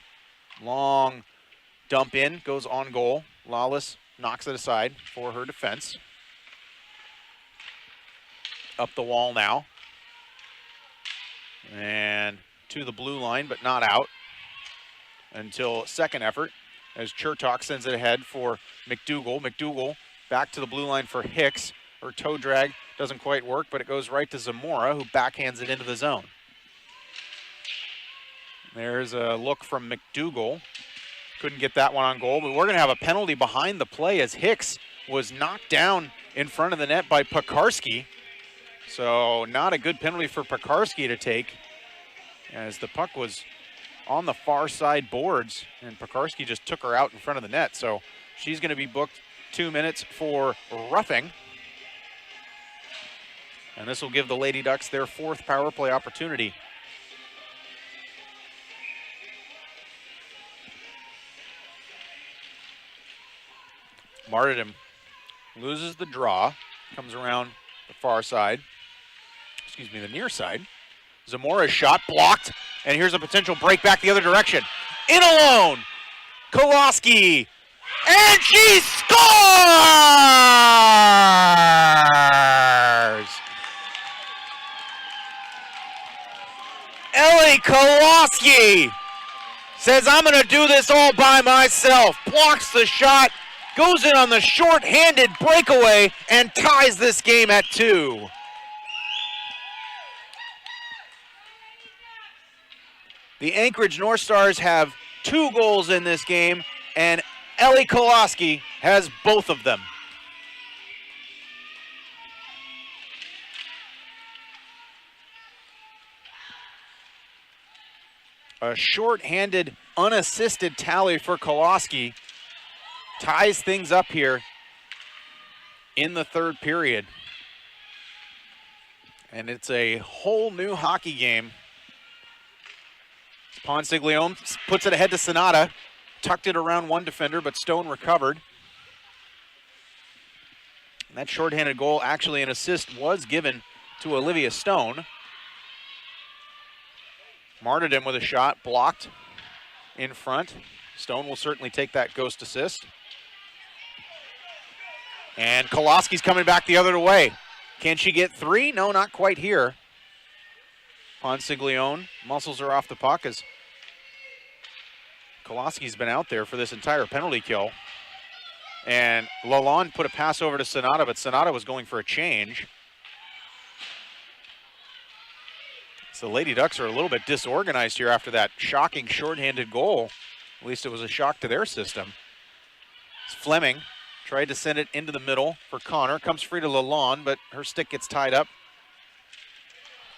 long dump in, goes on goal. Lawless knocks it aside for her defense. Up the wall now. And to the blue line, but not out until second effort as Chertok sends it ahead for McDougall. McDougall back to the blue line for Hicks. Her toe drag doesn't quite work, but it goes right to Zamora, who backhands it into the zone. There's a look from McDougall. Couldn't get that one on goal, but we're going to have a penalty behind the play as Hicks was knocked down in front of the net by Pekarski. So not a good penalty for Pekarski to take as the puck was on the far side boards and Pekarski just took her out in front of the net. So she's going to be booked 2 minutes for roughing. And this will give the Lady Ducks their fourth power play opportunity. Martyrdom loses the draw, comes around the far side, the near side. Zamora's shot blocked, and here's a potential break back the other direction. In alone, Koloski, and she scores! Koloski says, I'm going to do this all by myself. Blocks the shot, goes in on the short-handed breakaway, and ties this game at 2. The Anchorage North Stars have 2 goals in this game, and Ellie Koloski has both of them. A short-handed, unassisted tally for Koloski ties things up here in the 3rd period. And it's a whole new hockey game. Ponsiglione puts it ahead to Sonata. Tucked it around one defender, but Stone recovered. And that shorthanded goal, actually an assist, was given to Olivia Stone. Martyrdom with a shot, blocked in front. Stone will certainly take that ghost assist. And Koloski's coming back the other way. Can she get 3? No, not quite here. Ponsiglione muscles her off the puck as Koloski's been out there for this entire penalty kill. And Lalonde put a pass over to Sonata, but Sonata was going for a change. So the Lady Ducks are a little bit disorganized here after that shocking shorthanded goal. At least it was a shock to their system. It's Fleming tried to send it into the middle for Connor. Comes free to Lalonde, but her stick gets tied up.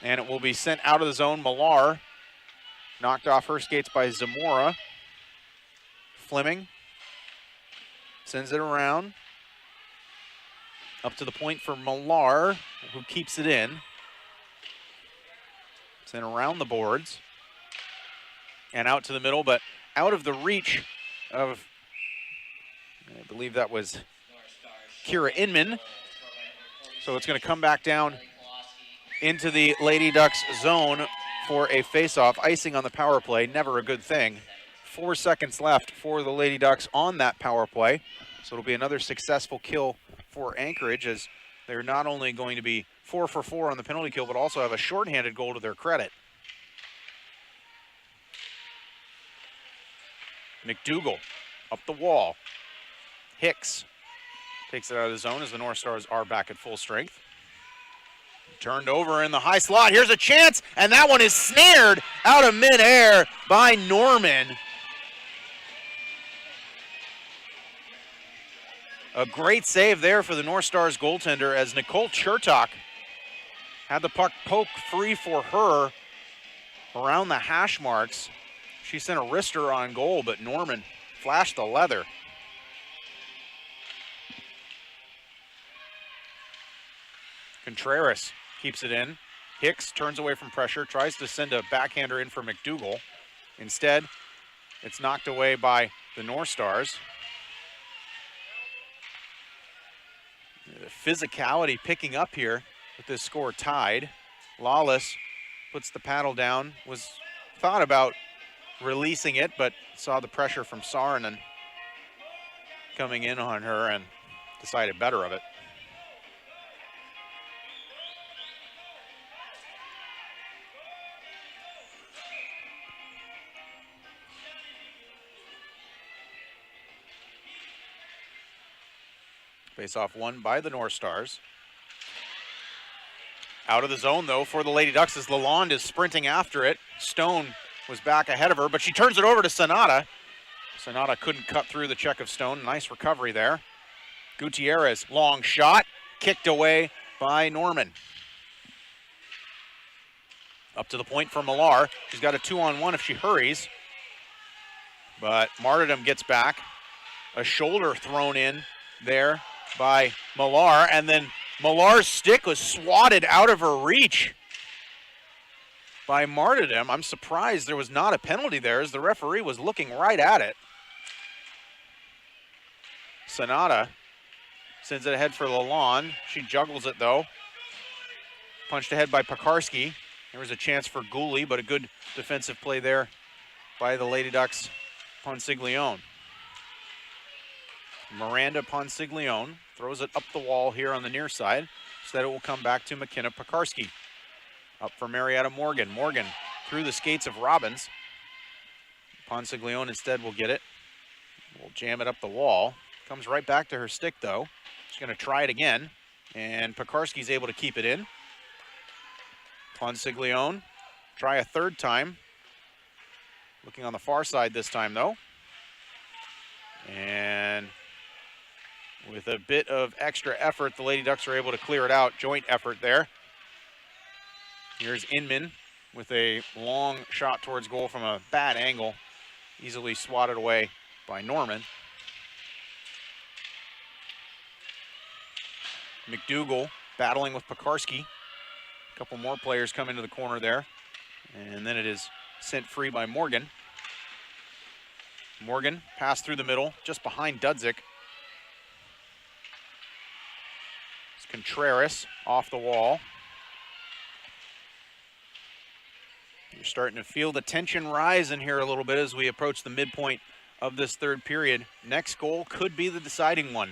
And it will be sent out of the zone. Millar knocked off her skates by Zamora. Fleming sends it around. Up to the point for Millar, who keeps it in. Sent around the boards. And out to the middle, but out of the reach of, I believe that was Kira Inman. So it's going to come back down into the Lady Ducks zone for a face-off. Icing on the power play, never a good thing. 4 seconds left for the Lady Ducks on that power play. So it'll be another successful kill for Anchorage, as they're not only going to be 4 for 4 on the penalty kill, but also have a shorthanded goal to their credit. McDougall up the wall. Hicks takes it out of the zone as the North Stars are back at full strength. Turned over in the high slot. Here's a chance, and that one is snared out of midair by Norman. A great save there for the North Stars goaltender as Nicole Chertok had the puck poke free for her around the hash marks. She sent a wrister on goal, but Norman flashed the leather. Contreras keeps it in. Hicks turns away from pressure, tries to send a backhander in for McDougall. Instead, it's knocked away by the North Stars. The physicality picking up here with this score tied. Lawless puts the paddle down, was thought about releasing it, but saw the pressure from Saarinen coming in on her and decided better of it. Face-off won by the North Stars. Out of the zone, though, for the Lady Ducks as Lalonde is sprinting after it. Stone was back ahead of her, but she turns it over to Sonata. Sonata couldn't cut through the check of Stone. Nice recovery there. Gutierrez, long shot, kicked away by Norman. Up to the point for Millar. She's got a 2-on-1 if she hurries. But Martyrdom gets back. A shoulder thrown in there by Millar, and then Millar's stick was swatted out of her reach by Martyrdom. I'm surprised there was not a penalty there, as the referee was looking right at it. Sonata sends it ahead for Lalonde. She juggles it, though. Punched ahead by Pekarski. There was a chance for Gooley, but a good defensive play there by the Lady Ducks' Ponsiglione. Miranda Ponsiglione throws it up the wall here on the near side. Instead, it will come back to McKenna Pekarski. Up for Marietta Morgan. Morgan through the skates of Robbins. Ponsiglione instead will get it. Will jam it up the wall. Comes right back to her stick, though. She's going to try it again, and Pekarski's able to keep it in. Ponsiglione, try a third time. Looking on the far side this time, though. And with a bit of extra effort, the Lady Ducks are able to clear it out. Joint effort there. Here's Inman with a long shot towards goal from a bad angle. Easily swatted away by Norman. McDougall battling with Pekarski. A couple more players come into the corner there. And then it is sent free by Morgan. Morgan passed through the middle, just behind Dudzik. It's Contreras off the wall. You're starting to feel the tension rise in here a little bit as we approach the midpoint of this third period. Next goal could be the deciding one.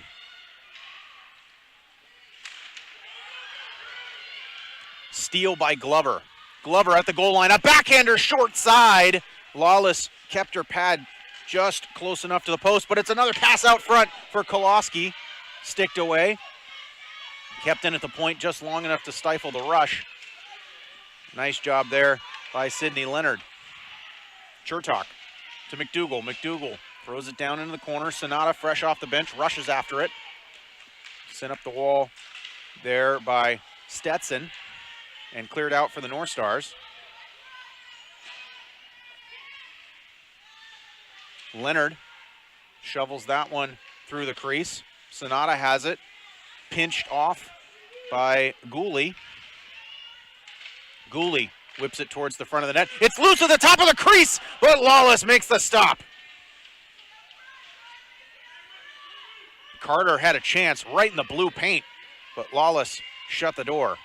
Steal by Glover. Glover at the goal line, a backhander short side. Lawless kept her pad just close enough to the post, but it's another pass out front for Koloski. Sticked away. Kept in at the point just long enough to stifle the rush. Nice job there by Sydney Leonard. Chertok to McDougall. McDougall throws it down into the corner. Sonata, fresh off the bench, rushes after it. Sent up the wall there by Stetson and cleared out for the North Stars. Leonard shovels that one through the crease. Sonata has it. Pinched off by Gooley. Gooley whips it towards the front of the net. It's loose at the top of the crease, but Lawless makes the stop. Carter had a chance right in the blue paint, but Lawless shut the door.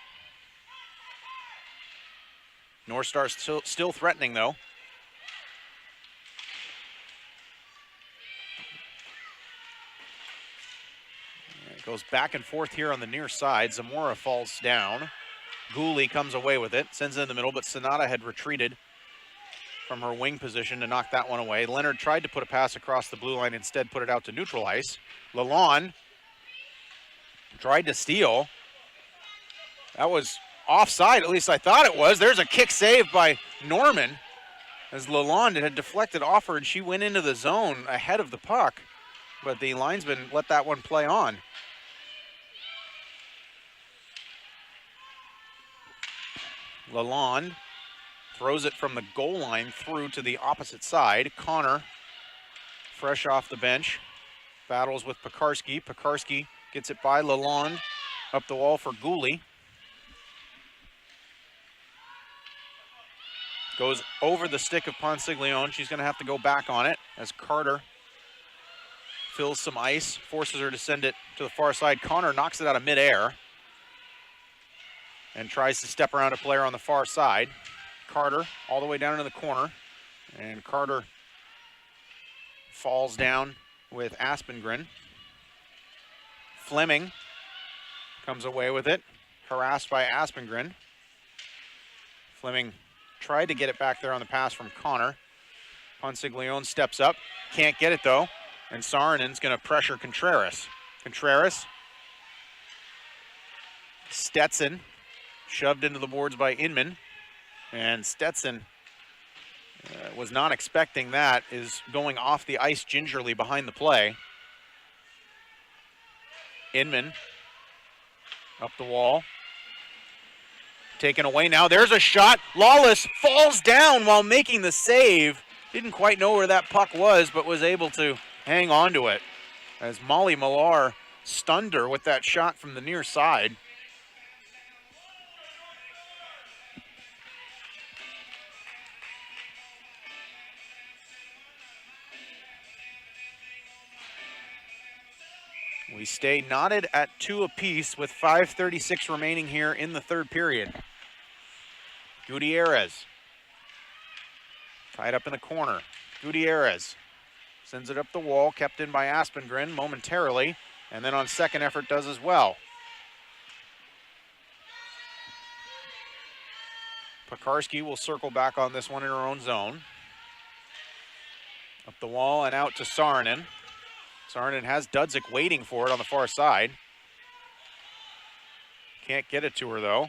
North Stars still threatening, though. It goes back and forth here on the near side. Zamora falls down. Gooley comes away with it, sends it in the middle, but Sonata had retreated from her wing position to knock that one away. Leonard tried to put a pass across the blue line, instead put it out to neutral ice. Lalonde tried to steal. That was offside, at least I thought it was. There's a kick save by Norman as Lalonde had deflected off her and she went into the zone ahead of the puck, but the linesman let that one play on. Lalonde throws it from the goal line through to the opposite side. Connor, fresh off the bench, battles with Pekarski. Pekarski gets it by Lalonde, up the wall for Gooley. Goes over the stick of Ponsiglione. She's going to have to go back on it as Carter fills some ice, forces her to send it to the far side. Connor knocks it out of midair and tries to step around a player on the far side. Carter all the way down into the corner, and Carter falls down with Aspengren. Fleming comes away with it, harassed by Aspengren. Fleming tried to get it back there on the pass from Connor. Ponsiglione steps up, can't get it though, and Saarinen's going to pressure Contreras. Contreras, Stetson, shoved into the boards by Inman, and Stetson was not expecting that, is going off the ice gingerly behind the play. Inman up the wall. Taken away now. There's a shot. Lawless falls down while making the save. Didn't quite know where that puck was, but was able to hang on to it as Molly Millar stunned her with that shot from the near side. We stay knotted at 2 apiece with 5:36 remaining here in the third period. Gutierrez tied up in the corner. Gutierrez sends it up the wall, kept in by Aspengren momentarily, and then on second effort does as well. Pekarski will circle back on this one in her own zone. Up the wall and out to Saarinen. Saarinen has Dudzik waiting for it on the far side. Can't get it to her though.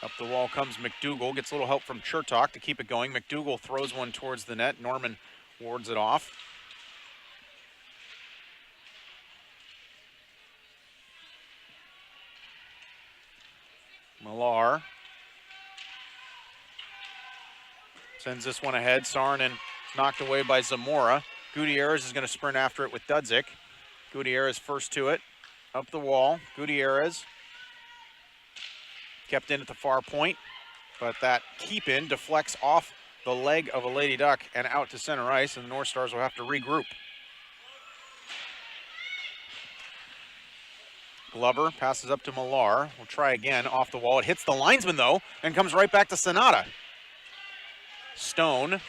Up the wall comes McDougall, gets a little help from Chertok to keep it going. McDougall throws one towards the net. Norman wards it off. Millar sends this one ahead. Saarinen knocked away by Zamora. Gutierrez is going to sprint after it with Dudzik. Gutierrez first to it. Up the wall. Gutierrez kept in at the far point, but that keep in deflects off the leg of a Lady Duck and out to center ice, and the North Stars will have to regroup. Glover passes up to Millar. We'll try again off the wall. It hits the linesman though and comes right back to Sonata. Stone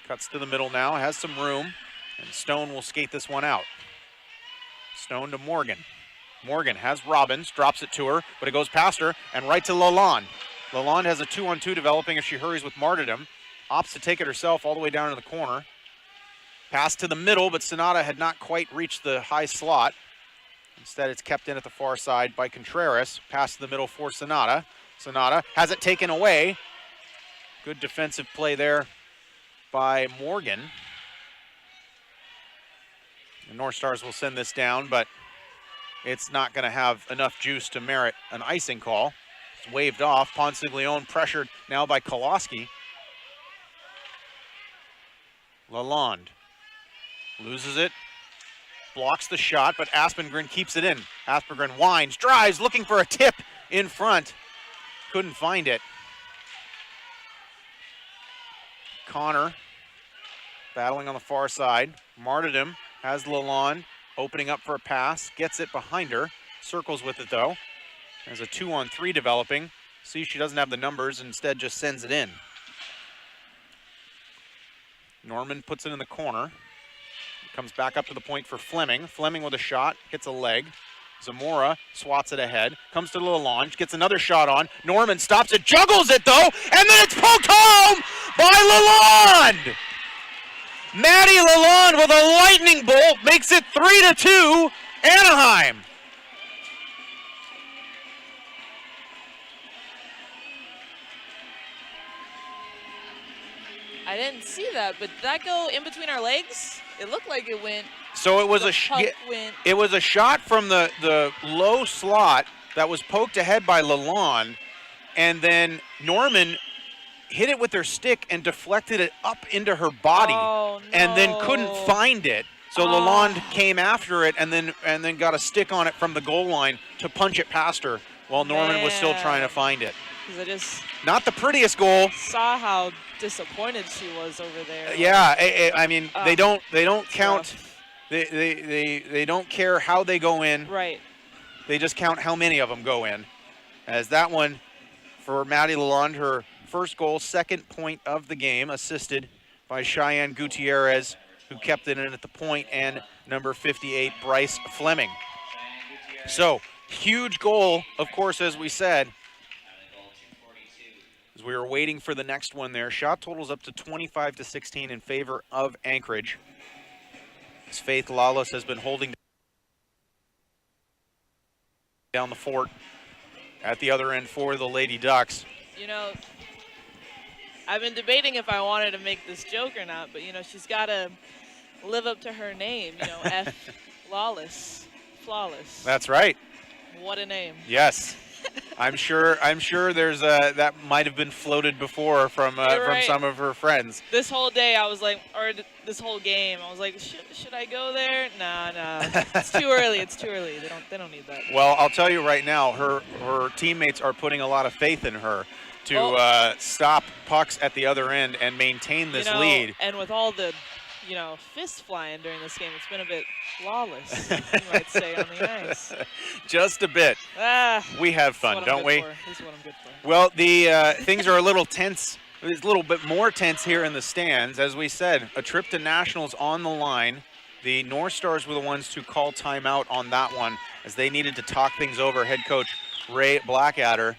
cuts to the middle now, has some room, and Stone will skate this one out. Stone to Morgan. Morgan has Robbins, drops it to her, but it goes past her and right to Lalonde. Lalonde has a 2-on-2 developing if she hurries with martyrdom. Opts to take it herself all the way down to the corner. Pass to the middle, but Sonata had not quite reached the high slot. Instead, it's kept in at the far side by Contreras. Pass to the middle for Sonata. Sonata has it taken away. Good defensive play there by Morgan. The North Stars will send this down, but it's not going to have enough juice to merit an icing call. It's waved off. Ponsiglione pressured now by Koloski. Lalonde loses it, blocks the shot, but Aspengren keeps it in. Aspengren winds, drives, looking for a tip in front. Couldn't find it. Connor battling on the far side. Martyrdom has Lalonde opening up for a pass, gets it behind her, circles with it though. There's a 2-on-3 developing. See, she doesn't have the numbers, instead just sends it in. Norman puts it in the corner. Comes back up to the point for Fleming. Fleming with a shot, hits a leg. Zamora swats it ahead, comes to Lalonde, gets another shot on. Norman stops it, juggles it though, and then it's poked home by Lalonde! Maddie Lalonde with a lightning bolt makes it 3-2, Anaheim. I didn't see that, but did that go in between our legs? It looked like it went. So it was it was a shot from the low slot that was poked ahead by Lalonde, and then Norman hit it with her stick and deflected it up into her body, and then couldn't find it. So Lalonde came after it and then got a stick on it from the goal line to punch it past her while Norman was still trying to find it. I just not the prettiest goal. Saw how disappointed she was over there. Yeah, I mean they don't count. They don't care how they go in. Right. They just count how many of them go in. As that one for Maddie Lalonde, her first goal, second point of the game, assisted by Cheyenne Gutierrez, who kept it in at the point, and number 58, Bryce Fleming. So, huge goal, of course, as we said, as we were waiting for the next one there. Shot totals up to 25-16 in favor of Anchorage. As Faith Lawless has been holding down the fort at the other end for the Lady Ducks. You know, I've been debating if I wanted to make this joke or not, but, you know, she's got to live up to her name, you know, F. Lawless, flawless. That's right. What a name. Yes. I'm sure there's that might have been floated before from some of her friends. This whole day I was like, or this whole game I was like, should I go there? Nah. It's too early. It's too early. They don't need that. Well, I'll tell you right now, her teammates are putting a lot of faith in her to stop pucks at the other end and maintain this lead. And with all the, you know, fists flying during this game, it's been a bit lawless, you might say, on the ice. Just a bit. We have fun, don't we? This is what I'm good for. Well, the things are a little tense. It's a little bit more tense here in the stands. As we said, a trip to nationals on the line. The North Stars were the ones to call timeout on that one as they needed to talk things over. Head coach Ray Blackadder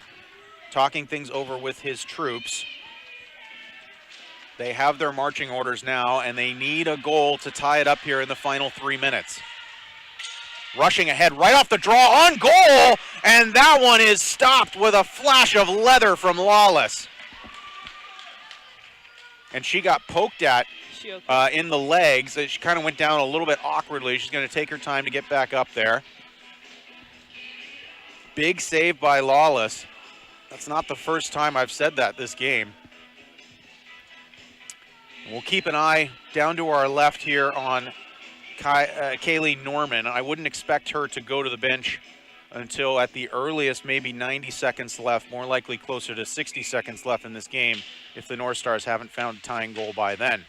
talking things over with his troops. They have their marching orders now, and they need a goal to tie it up here in the final 3 minutes. Rushing ahead right off the draw on goal, and that one is stopped with a flash of leather from Lawless. And she got poked at in the legs. She kind of went down a little bit awkwardly. She's going to take her time to get back up there. Big save by Lawless. That's not the first time I've said that this game. We'll keep an eye down to our left here on Kaylee Norman. I wouldn't expect her to go to the bench until at the earliest maybe 90 seconds left, more likely closer to 60 seconds left in this game if the North Stars haven't found a tying goal by then.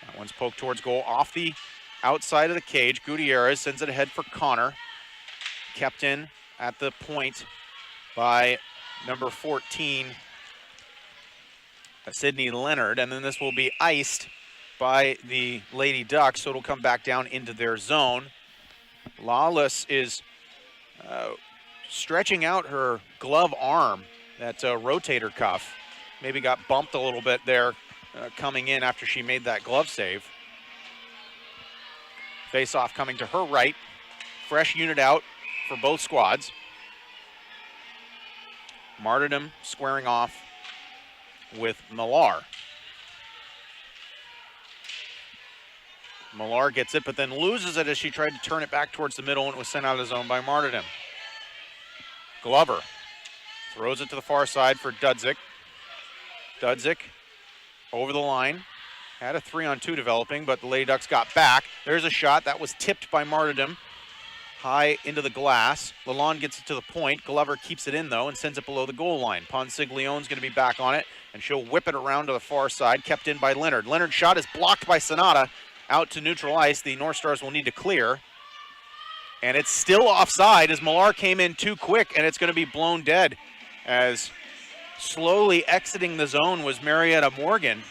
That one's poked towards goal off the outside of the cage. Gutierrez sends it ahead for Connor. Kept in at the point by number 14, Sydney Leonard, and then this will be iced by the Lady Ducks, so it'll come back down into their zone. Lawless is stretching out her glove arm, that rotator cuff. Maybe got bumped a little bit there coming in after she made that glove save. Face-off coming to her right. Fresh unit out for both squads. Martyrdom squaring off with Millar. Millar gets it, but then loses it as she tried to turn it back towards the middle, and it was sent out of the zone by Martyrdom. Glover throws it to the far side for Dudzik. Dudzik over the line. Had a 3-on-2 developing, but the Lady Ducks got back. There's a shot that was tipped by Martyrdom. High into the glass. Lalonde gets it to the point. Glover keeps it in, though, and sends it below the goal line. Ponsiglione's going to be back on it, and she'll whip it around to the far side. Kept in by Leonard. Leonard's shot is blocked by Sonata. Out to neutral ice. The North Stars will need to clear. And it's still offside as Millar came in too quick, and it's going to be blown dead as slowly exiting the zone was Marietta Morgan.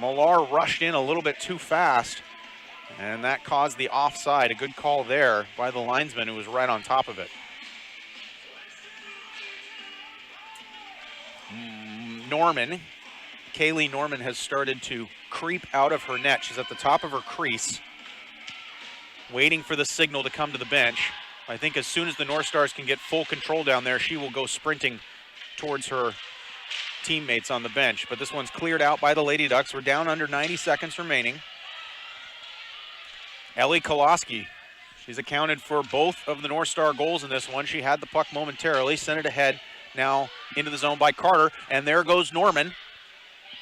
Millar rushed in a little bit too fast, and that caused the offside. A good call there by the linesman who was right on top of it. Norman, Kaylee Norman has started to creep out of her net. She's at the top of her crease, waiting for the signal to come to the bench. I think as soon as the North Stars can get full control down there, she will go sprinting towards her teammates on the bench. But this one's cleared out by the Lady Ducks. We're down under 90 seconds remaining. Ellie Koloski, she's accounted for both of the North Star goals in this one. She had the puck momentarily, sent it ahead now into the zone by Carter, and there goes Norman.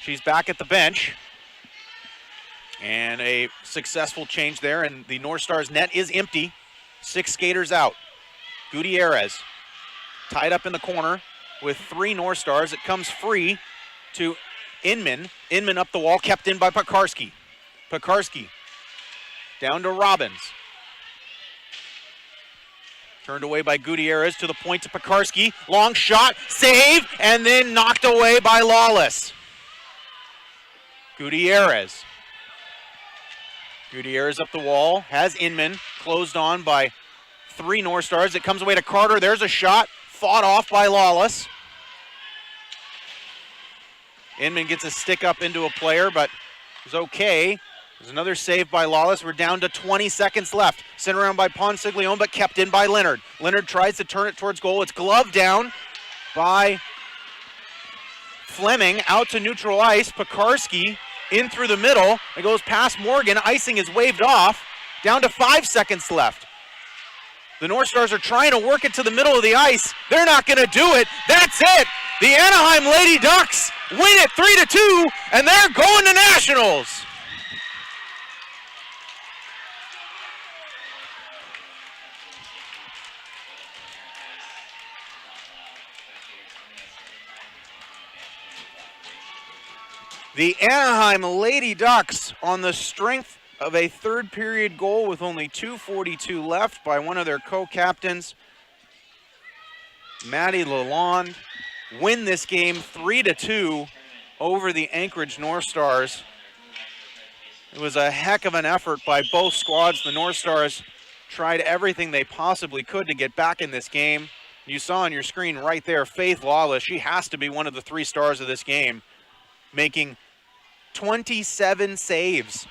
She's back at the bench. And a successful change there, and the North Stars net is empty. 6 skaters out. Gutierrez tied up in the corner with 3 North Stars. It comes free to Inman. Inman up the wall, kept in by Pekarski. Pekarski down to Robbins. Turned away by Gutierrez to the point to Pekarski. Long shot, save, and then knocked away by Lawless. Gutierrez up the wall, has Inman, closed on by 3 North Stars. It comes away to Carter. There's a shot, fought off by Lawless. Inman gets a stick up into a player, but it was okay. There's another save by Lawless. We're down to 20 seconds left. Sent around by Ponsiglione, but kept in by Leonard. Leonard tries to turn it towards goal. It's gloved down by Fleming, out to neutral ice. Pekarski in through the middle. It goes past Morgan. Icing is waved off. Down to 5 seconds left. The North Stars are trying to work it to the middle of the ice. They're not going to do it. That's it. The Anaheim Lady Ducks win it 3-2, and they're going to nationals. The Anaheim Lady Ducks, on the strength of a third period goal with only 2:42 left by one of their co-captains, Maddie Lalonde, win this game 3-2 over the Anchorage North Stars. It was a heck of an effort by both squads. The North Stars tried everything they possibly could to get back in this game. You saw on your screen right there, Faith Lawless. She has to be one of the 3 stars of this game, making 27 saves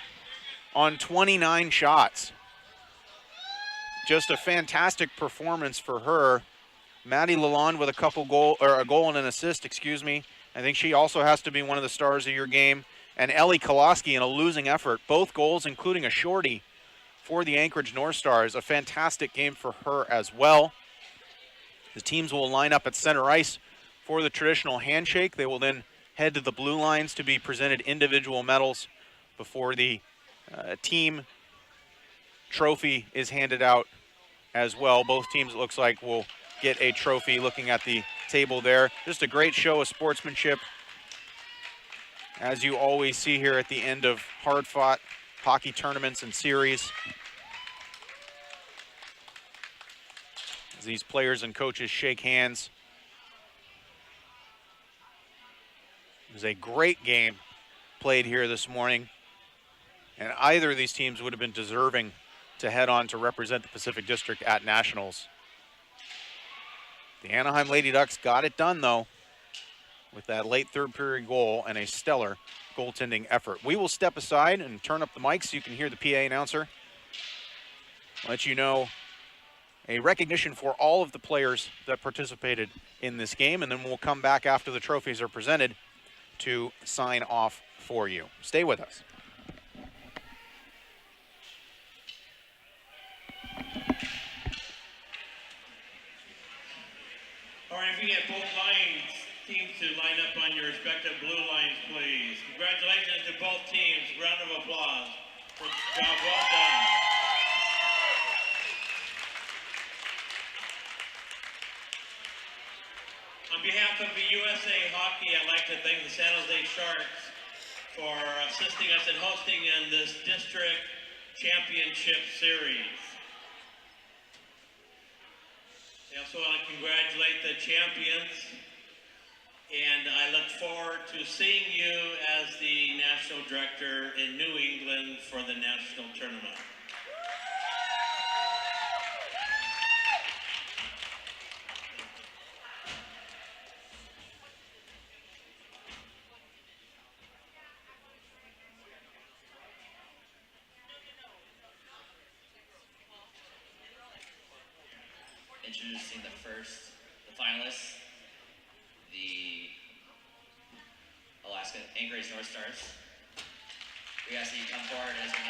on 29 shots. Just a fantastic performance for her. Maddie Lalonde with a goal and an assist, excuse me. I think she also has to be one of the stars of your game. And Ellie Koloski in a losing effort, both goals, including a shorty for the Anchorage North Stars. A fantastic game for her as well. The teams will line up at center ice for the traditional handshake. They will then head to the blue lines to be presented individual medals before the team trophy is handed out as well. Both teams, it looks like, will get a trophy looking at the table there. Just a great show of sportsmanship, as you always see here at the end of hard-fought hockey tournaments and series. As these players and coaches shake hands. It was a great game played here this morning, and either of these teams would have been deserving to head on to represent the Pacific District at Nationals. The Anaheim Lady Ducks got it done, though, with that late third period goal and a stellar goaltending effort. We will step aside and turn up the mics so you can hear the PA announcer. Let you know a recognition for all of the players that participated in this game, and then we'll come back after the trophies are presented to sign off for you. Stay with us. All right, if we get both teams to line up on your respective blue lines, please. Congratulations to both teams. Round of applause. Good job, well done. On behalf of the USA Hockey, I'd like to thank the San Jose Sharks for assisting us in hosting in this district championship series. I also want to congratulate the champions, and I look forward to seeing you as the national director in New England for the national tournament. Introducing the finalists, the Alaska Anchorage North Stars. We ask that you come forward as we